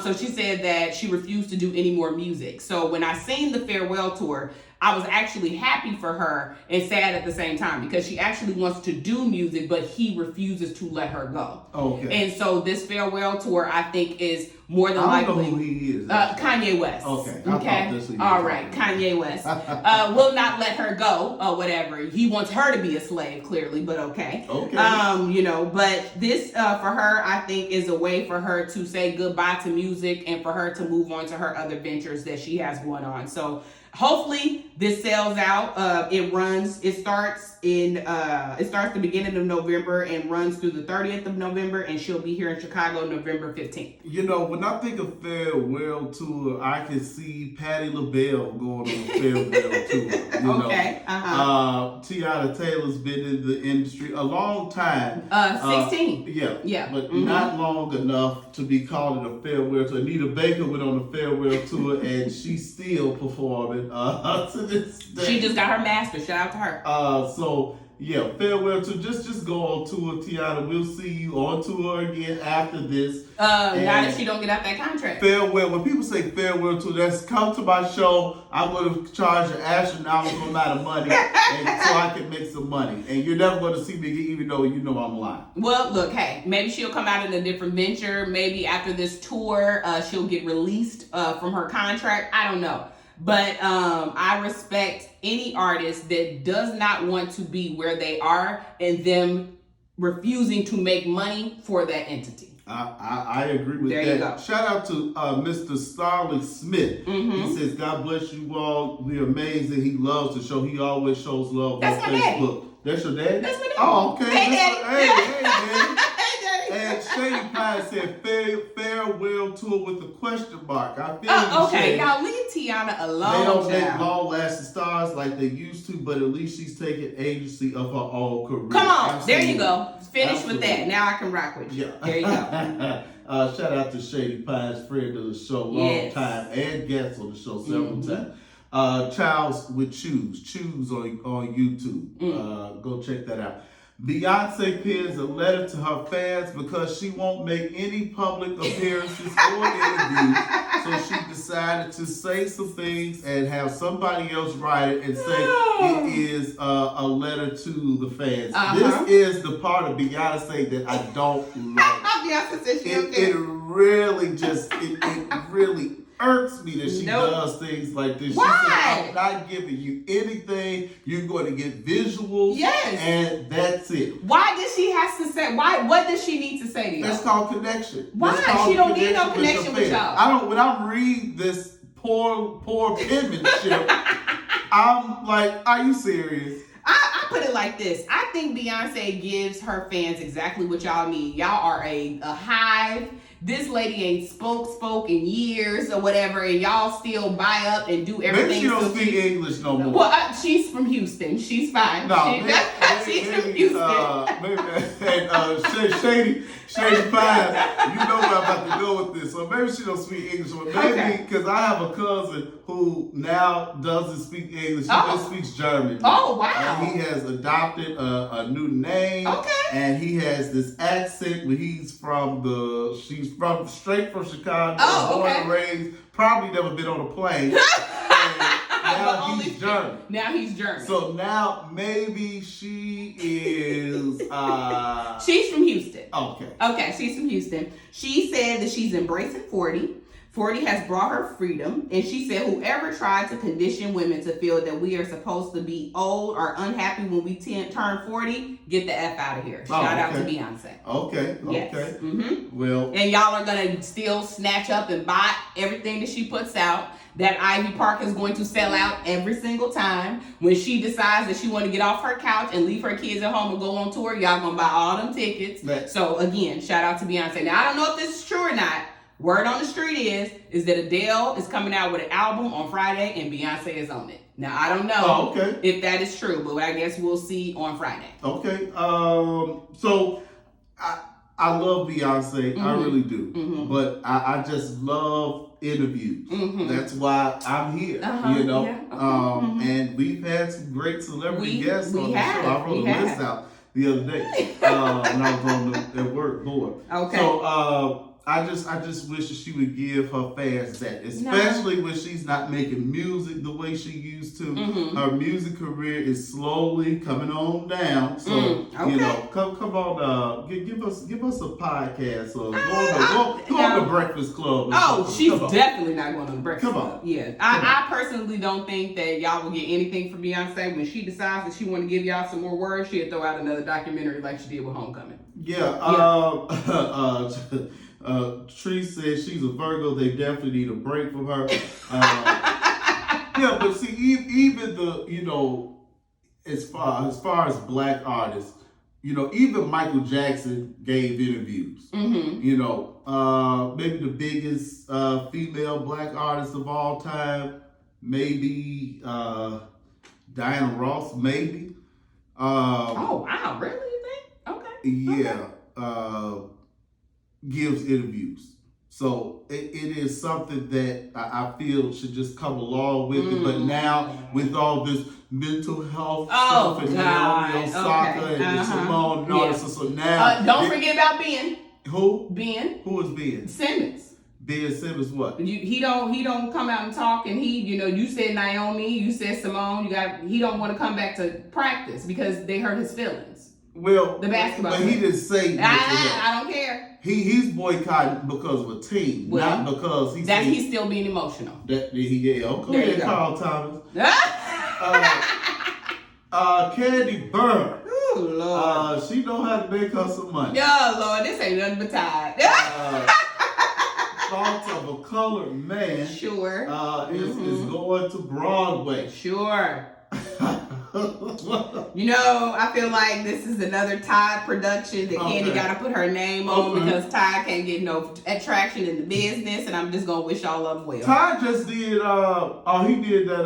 So she said that she refused to do any more music. So when I seen the farewell tour, I was actually happy for her and sad at the same time because she actually wants to do music, but he refuses to let her go. Okay. And so this farewell tour, I think, is more than I don't likely know who he is. Kanye West. Okay. All right. Kanye West will not let her go or whatever. He wants her to be a slave, clearly, but okay. Okay. But this for her, I think, is a way for her to say goodbye to music and for her to move on to her other ventures that she has going on. So hopefully this sells out. It starts the beginning of November and runs through the 30th of November, and she'll be here in Chicago November 15th. You know, when I think of farewell tour, I can see Patti LaBelle going on a farewell tour. You Okay. know, Tiana Taylor's been in the industry a long time. 16. Yeah, but not long enough to be called it a farewell tour. Anita Baker went on a farewell tour, and she's still performing to this day. She just got her master. Shout out to her. So yeah, farewell tour. Just go on tour, Tiana. We'll see you on tour again after this. Now that she don't get out that contract. Farewell. When people say farewell tour, that's come to my show. I'm going to charge an astronomical amount of money, and so I can make some money. And you're never going to see me even though you know I'm lying. Well, look, hey, maybe she'll come out in a different venture. Maybe after this tour, she'll get released from her contract. I don't know. But I respect any artist that does not want to be where they are and them refusing to make money for that entity. I agree with there that. You go. Shout out to Mr. Starling Smith. He says, God bless you all. We're amazing. He loves the show. He always shows love That's on my Facebook. Daddy. That's your dad? That's my daddy. Oh, okay. Hey, Daddy. Hey, man. Hey, And Shady Pie said, farewell tour with a question mark. I feel oh, you, okay, Shady. y'all leave Tiana alone. They don't make child. long-lasting stars like they used to, but at least she's taking agency of her own career. Come on, Absolutely. there you go. Finish Absolutely. with that. Now I can rock with you. Yeah. There you go. Shout out to Shady Pine's friend of the show, long Yes. time, and guest on the show several times. Charles with Choose on YouTube. Go check that out. Beyonce pens a letter to her fans because she won't make any public appearances or interviews. So she decided to say some things and have somebody else write it and say it is a letter to the fans. This is the part of Beyonce that I don't like. Beyonce said she don't care. It really just, it really irks me that she does things like this. Why? She said, I'm not giving you anything. You're going to get visuals. Yes. And that's it. Why does she have to say? Why? What does she need to say to you? That's called connection. Why? That's called She don't need no your connection with fans. y'all. I don't. When I read this poor penmanship, I'm like, are you serious? I put it like this. I think Beyonce gives her fans exactly what y'all need. Y'all are a hive. This lady ain't spoke in years or whatever, and y'all still buy up and do everything. Maybe she don't speak English no more. Well, she's from Houston. She's fine. No, she's from Houston. Shady Pine, you know where I'm about to go with this. So maybe she don't speak English, or maybe because I have a cousin who now doesn't speak English. He just speaks German. Oh, wow. And he has adopted a new name. Okay. And he has this accent when she's from straight from Chicago, born and raised, probably never been on a plane. Now he's German. Now he's German. So now maybe she is she's from Houston. Okay, she's from Houston. She said that she's embracing 40. 40 has brought her freedom, and she said whoever tried to condition women to feel that we are supposed to be old or unhappy when we turn 40, get the F out of here. Shout out to Beyonce. Okay. Yes. Mm-hmm. Well, and y'all are gonna still snatch up and buy everything that she puts out. That Ivy Park is going to sell out every single time. When she decides that she want to get off her couch and leave her kids at home and go on tour, y'all gonna buy all them tickets. So again, shout out to Beyonce. Now I don't know if this is true or not. Word on the street is that Adele is coming out with an album on Friday and Beyonce is on it. Now I don't know if that is true, but I guess we'll see on Friday. Okay. So I love Beyonce. I really do. But I just love interviews. That's why I'm here. You know. Yeah. And we've had some great celebrity guests on the show. I wrote a list out the other day when I was on the work board. Okay. So I just wish that she would give her fans that, especially when she's not making music the way she used to. Her music career is slowly coming on down. So you know, come on, give us a podcast or go on the Breakfast Club. She's definitely not going on the Breakfast Club. Come on. Yeah, I personally don't think that y'all will get anything from Beyonce. When she decides that she want to give y'all some more words, she'll throw out another documentary like she did with Homecoming. Tree says she's a Virgo. They definitely need a break from her. But see, even the as far as black artists, even Michael Jackson gave interviews. Maybe the biggest female black artist of all time, maybe Diana Ross, maybe. Oh wow, really? You think? Okay. Yeah. Gives interviews. So it is something that I feel should just come along with it. But now with all this mental health stuff and Naomi Osaka and Simone and all this, so now don't forget about Ben. Who? Ben. Who is Ben? Simmons. Ben Simmons what? He don't come out and talk, and you said Naomi, you said Simone, he don't want to come back to practice because they hurt his feelings. Well, the basketball. But he didn't say I don't care. He's boycotting because of a team, Well, not because he's he's still being emotional. that he yeah. Okay, There you go. Carl Thomas. Candy Burr. Oh Lord. She know how to make her some money. Oh Lord, this ain't nothing but tide. Thoughts of a Colored Man Sure. is going to Broadway. Sure. You know, I feel like this is another Tide production that Candy got to put her name on because Tide can't get no attraction in the business, and I'm just gonna wish all of them well. Ty just did he did that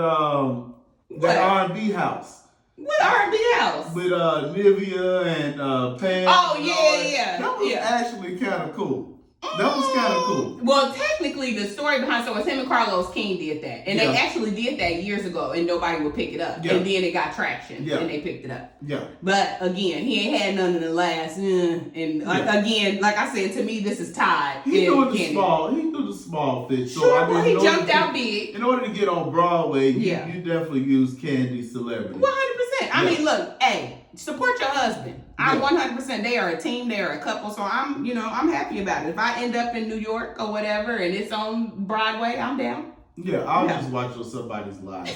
What? R&B house What R&B house? with Nivea and Pam. Oh, and yeah, all that. yeah, That was yeah. actually kind of cool. That was kind of cool. Well, technically, the story behind was him and Carlos King did that, and they Yeah. actually did that years ago, and nobody would pick it up, Yeah. and then it got traction, Yeah. and they picked it up. Yeah. But again, he ain't had none of the last. Again, like I said, to me, this is Tide. He and doing the Candy. small. He do the small fish. So Sure, I mean, well, he in order jumped to- out big. In order to get on Broadway, Yeah. you definitely use Candy Celebrity. 100%. I Yeah. mean, look, hey, support your husband. I'm Yeah. 100%. They are a team. They are a couple. So I'm happy about it. If I end up in New York or whatever and it's on Broadway, I'm down. Yeah, I'll Yeah. just watch on somebody's live.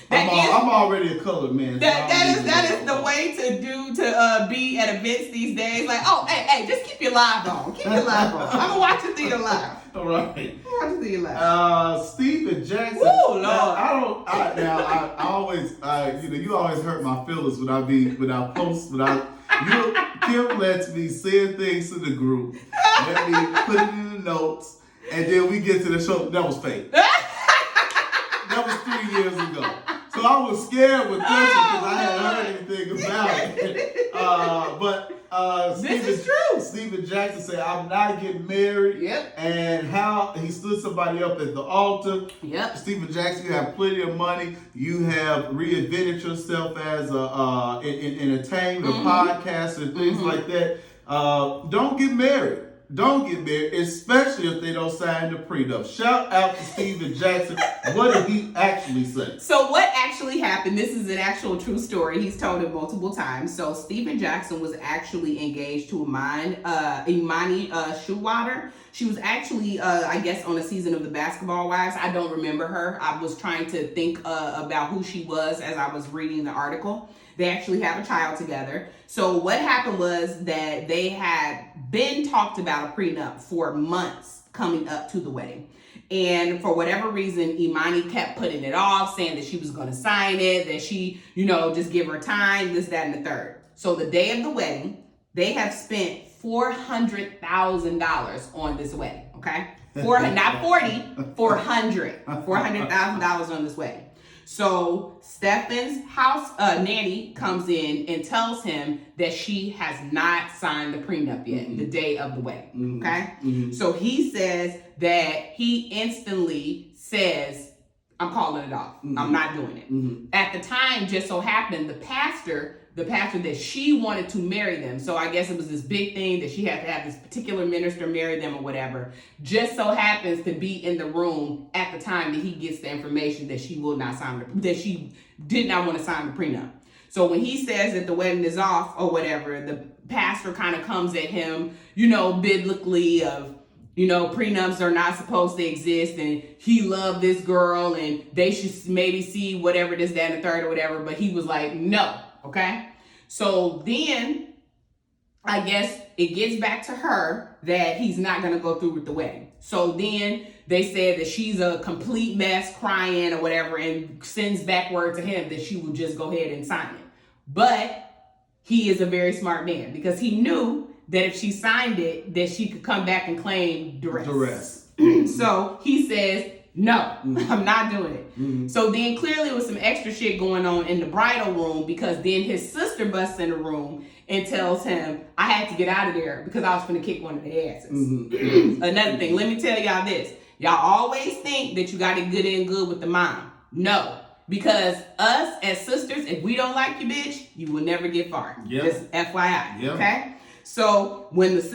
That is- I'm already a colored man. so I don't That need is to the know. way to be at events these days. Like, oh, hey, just keep your live on. Keep your live on. I'm gonna watch it through your live. All right. Watch it through your live. Stephen Jackson. Woo, Lord. I always, you always hurt my feelings when I post, Kim lets me send things to the group, let me put it in the notes, and then we get to the show. That was fake. That was 3 years ago. So I was scared with this one because I hadn't heard anything about it. This is true. Stephen Jackson said, "I'm not getting married." Yep. And how he stood somebody up at the altar. Yep. Stephen Jackson, you have plenty of money. You have reinvented yourself as in entertainment, podcast, and things like that. Don't get married. Don't get married, especially if they don't sign the prenup. Shout out to Stephen Jackson. What did he actually say? So what actually happened, this is an actual true story. He's told it multiple times. So Stephen Jackson was actually engaged to Imani Shuwater. She was actually, I guess, on a season of The Basketball Wives. I don't remember her. I was trying to think about who she was as I was reading the article. They actually have a child together. So what happened was that they had been talked about a prenup for months coming up to the wedding. And for whatever reason, Imani kept putting it off, saying that she was going to sign it, that she, just give her time, this, that, and the third. So the day of the wedding, they have spent $400,000 on this wedding, okay? Not 40, 400. $400,000 on this wedding. So Stefan's house nanny comes in and tells him that she has not signed the prenup yet, the day of the wedding. Okay? So he says that he instantly says, I'm calling it off. I'm not doing it. At the time, just so happened, the pastor that she wanted to marry them. So I guess it was this big thing that she had to have this particular minister marry them or whatever. Just so happens to be in the room at the time that he gets the information that she will not sign that she did not want to sign the prenup. So when he says that the wedding is off or whatever, the pastor kind of comes at him, biblically of, prenups are not supposed to exist, and he loved this girl and they should maybe see whatever this, that, and the third or whatever. But he was like, no. Okay. So then I guess it gets back to her that he's not going to go through with the wedding. So then they said that she's a complete mess, crying or whatever, and sends back word to him that she will just go ahead and sign it. But he is a very smart man because he knew that if she signed it, that she could come back and claim duress. So he says, no, I'm not doing it. So then clearly it was some extra shit going on in the bridal room because then his sister busts in the room and tells him, I had to get out of there because I was going to kick one of their asses. Another thing, let me tell y'all this. Y'all always think that you got it good and good with the mom. No, because us as sisters, if we don't like you, bitch, you will never get far. Yep. Just FYI, Yep. okay? So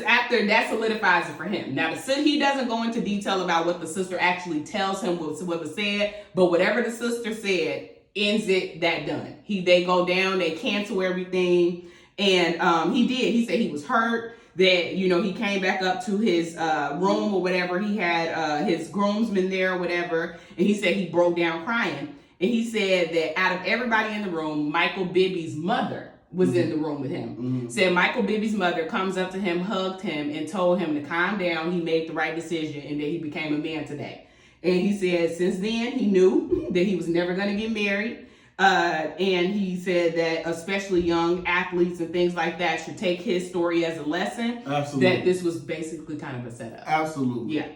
after that solidifies it for him. Now he doesn't go into detail about what the sister actually tells him what was said, but whatever the sister said ends it that done. They go down, they cancel everything, And he did. He said he was hurt. That, you know, he came back up to his room or whatever. He had his groomsmen there or whatever. And he said he broke down crying. And he said that out of everybody in the room, Michael Bibby's mother was in the room with him. Said Michael Bibby's mother comes up to him, hugged him, and told him to calm down. He made the right decision and that he became a man today. And he said since then he knew that he was never going to get married. And he said that especially young athletes and things like that should take his story as a lesson. Absolutely. That this was basically kind of a setup. Absolutely. Yeah.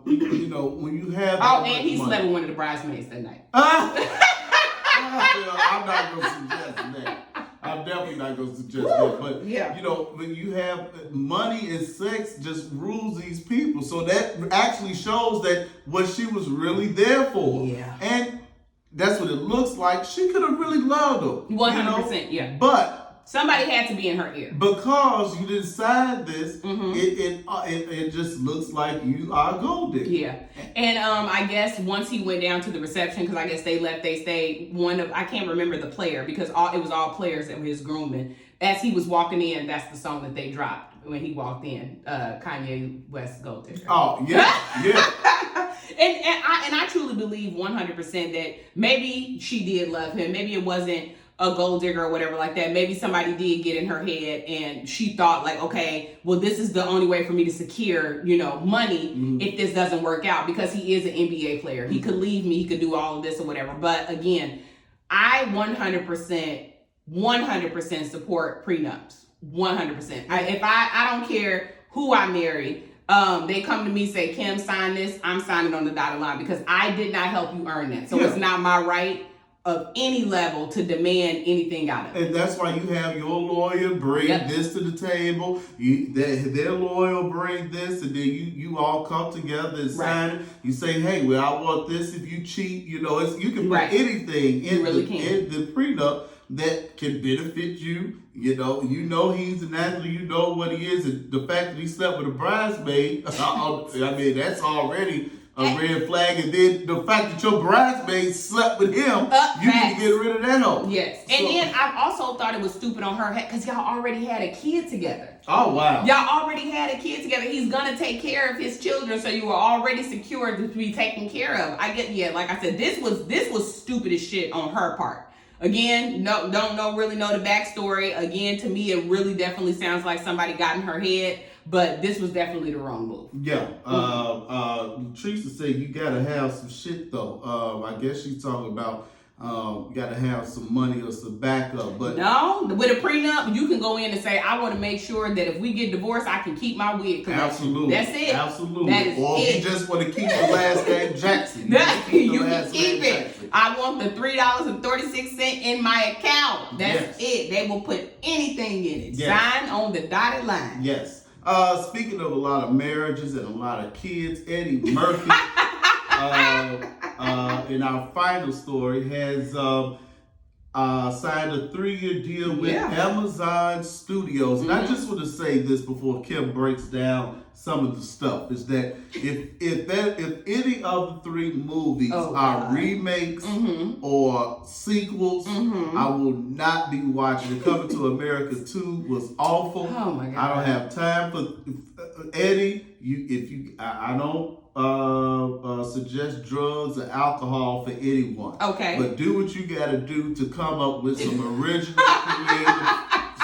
You know, when you have Oh, and he slept with one of the bridesmaids that night. I'm not going to suggest that. I'm definitely not going to suggest that. But, Yeah. you know, when you have money and sex just rules these people. So that actually shows that what she was really there for. Yeah. And that's what it looks like. She could have really loved him. 100%, yeah. But somebody had to be in her ear. because you didn't sign this, it just looks like you are a gold digger. Yeah. And I guess once he went down to the reception, because I guess they stayed, I can't remember the player, because it was all players that were his grooming. As he was walking in, that's the song that they dropped when he walked in, Kanye West Gold Digger. Oh, yeah, yeah. And I truly believe 100% that maybe she did love him. Maybe it wasn't a gold digger or whatever like that. Maybe somebody did get in her head and she thought like, okay, well, this is the only way for me to secure, you know, money if this doesn't work out, because he is an NBA player. He could leave me, he could do all of this or whatever. But again, I 100% support prenups. 100%. I don't care who I marry. They come to me, say, Kim, sign this. I'm signing on the dotted line because I did not help you earn that. So it's not my right of any level to demand anything out of it. And that's why you have your lawyer bring this to the table. Their lawyer will bring this, and then you all come together and sign it. You say, hey, well, I want this. If you cheat, you know, you can put anything in the prenup that can benefit you. You know he's an athlete. You know what he is. And the fact that he slept with a bridesmaid, I mean, that's already a red flag. And then the fact that your bridesmaid slept with him, you need to get rid of that hoe. Yes. And then I also thought it was stupid on her because y'all already had a kid together. Oh, wow. Y'all already had a kid together. He's going to take care of his children, so you were already secured to be taken care of. Like I said, this was stupid as shit on her part. Again, don't really know the backstory. Again, to me, it really definitely sounds like somebody got in her head, but this was definitely the wrong move. Yeah. Teresa said you gotta have some shit though. I guess she's talking about you gotta have some money or some backup. But no, with a prenup, you can go in and say, I want to make sure that if we get divorced, I can keep my wig collection. Absolutely. That's it. Absolutely. That is or it. you just want to keep the last name Jackson. You can keep it. Jackson. I want the $3.36 in my account. That's it. They will put anything in it. Sign on the dotted line. Yes. Speaking of a lot of marriages and a lot of kids, Eddie Murphy, in our final story, has signed a 3-year deal with Amazon Studios. And I just want to say this before Kim breaks down some of the stuff, is that if any of the 3 movies are remakes or sequels, I will not be watching it. Coming to America 2 was awful. Oh my God. I don't have time for Eddie. I don't suggest drugs or alcohol for anyone. Okay. But do what you got to do to come up with some original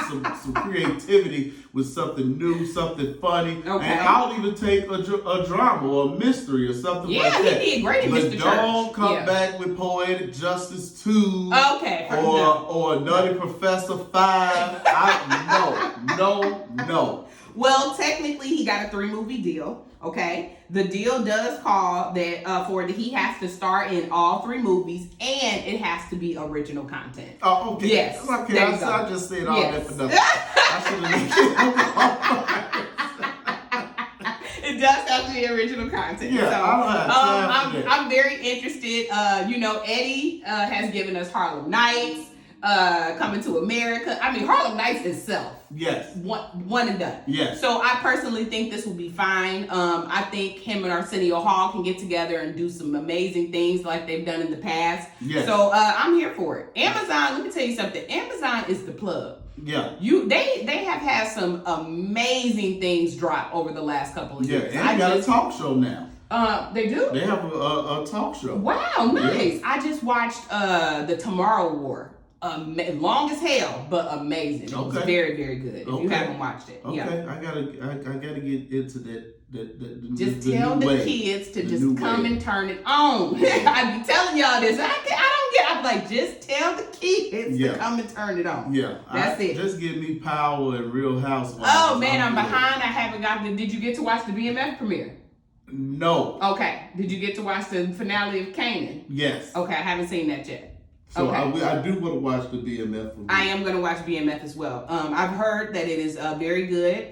some creativity with something new, something funny. Okay. And I'll even take a drama or a mystery or something like that. Yeah, he did great in Mr. Church. But don't come back with Poetic Justice 2 or Nutty Professor 5. No. Well, technically, he got a 3-movie deal. Okay, the deal does call that he has to star in all 3 movies, and it has to be original content. Oh, okay. Yes. Okay, I just said all that for nothing. I should have It does have to be original content. Yeah, so, I don't have time for that. I'm very interested. Eddie has given us Harlem Nights, Coming to America. I mean, Harlem Nights itself. Yes. One and done. Yes. So I personally think this will be fine. I think him and Arsenio Hall can get together and do some amazing things like they've done in the past. Yes. So I'm here for it. Amazon, let me tell you something. Amazon is the plug. Yeah. They have had some amazing things drop over the last couple of Yeah, years. and they got a talk show now. They do? They have a talk show. Wow, nice. I just watched the Tomorrow War. Long as hell, but amazing. It was very, very good. If you haven't watched it. Okay, Yeah. I gotta get into that. Just the tell new the way. kids to The just new come way. and turn it on. I be telling y'all this. I'm like, just tell the kids to come and turn it on. Yeah, That's it. Just give me Power and Real Housewives. Oh man, I'm behind. I haven't gotten. Did you get to watch the BMF premiere? No. Okay. Did you get to watch the finale of Kanan? Yes. Okay, I haven't seen that yet. So okay. I do want to watch the BMF. I am going to watch BMF as well. I've heard that it is very good.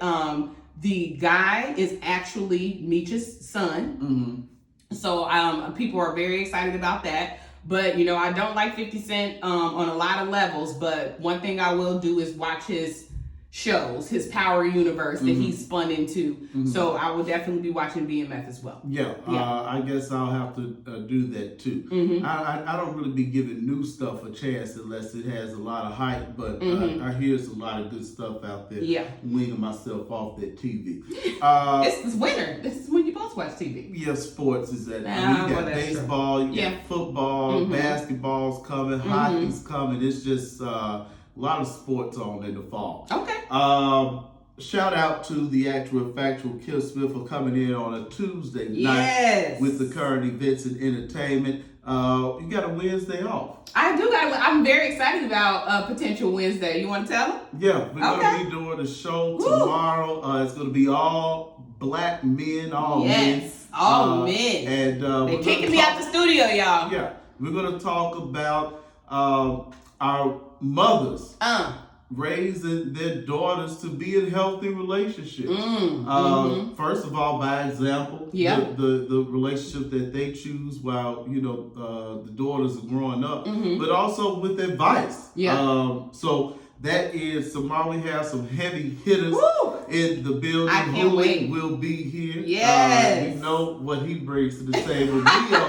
The guy is actually Meech's son. Mm-hmm. So people are very excited about that. But, I don't like 50 Cent on a lot of levels. But one thing I will do is watch his shows, his Power Universe that he's spun into. Mm-hmm. So I will definitely be watching BMF as well. Yeah. I guess I'll have to do that too. Mm-hmm. I don't really be giving new stuff a chance unless it has a lot of hype, but I hear there's a lot of good stuff out there. Yeah. Weaning myself off that TV. It's winter. This is when you're supposed to watch TV. Yeah, sports is that. Ah, You well, got that's baseball, you got football, basketball's coming, hockey's coming. It's just a lot of sports on in the fall. Okay. Shout out to the actual factual Kim Smith for coming in on a Tuesday night Yes. with the current events and entertainment. You got a Wednesday off. I do got. I'm very excited about potential Wednesday. You want to tell them? Yeah, we're gonna be doing a show tomorrow. It's gonna be all black men, all men. Yes, all men. And They're kicking me out the studio, y'all. Yeah, we're gonna talk about our mothers raising their daughters to be in healthy relationships. First of all, by example, the relationship that they choose while the daughters are growing up, but also with advice. So that is Somali has some heavy hitters in the building. I can't wait. Will be here. Yes. We know what he brings to the table. Leo,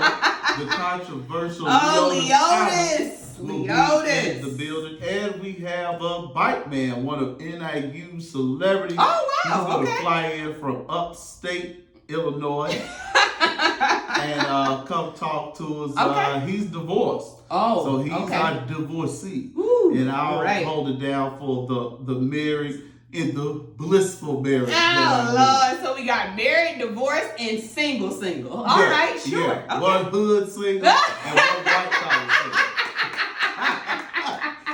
the controversial Leotis. will be in the building, and we have a Bike Man, one of NIU celebrities. Oh wow! He's gonna fly in from upstate Illinois and come talk to us. He's divorced, so he's our divorcee, and I'll hold it down for the married in the blissful marriage. Oh Lord! So we got married, divorced, and single. All right, sure. Yeah. Okay. One hood single and one white collar single.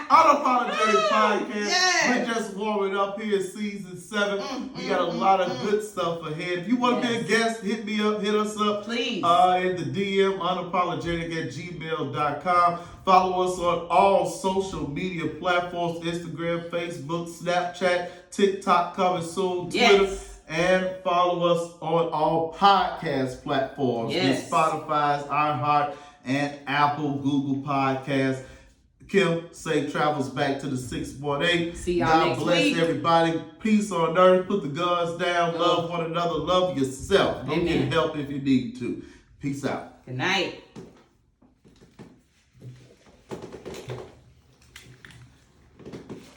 Unapologetic Podcast. Yes. We're just warming up here, season 7. We got a lot of good stuff ahead. If you want to be a guest, hit me up, hit us up. Please. In the DM, unapologetic@gmail.com. Follow us on all social media platforms: Instagram, Facebook, Snapchat, TikTok coming soon, Twitter. Yes. And follow us on all podcast platforms: Yes. Spotify, iHeart, and Apple, Google Podcasts. Kim, safe travels back to the 618. See y'all God next bless week. everybody. Peace on earth. Put the guns down. Love one another. Love yourself. Go get help if you need to. Peace out. Good night.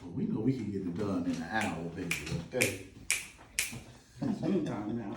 Well, we know we can get it done in an hour, baby. Okay. That's what I'm talking about.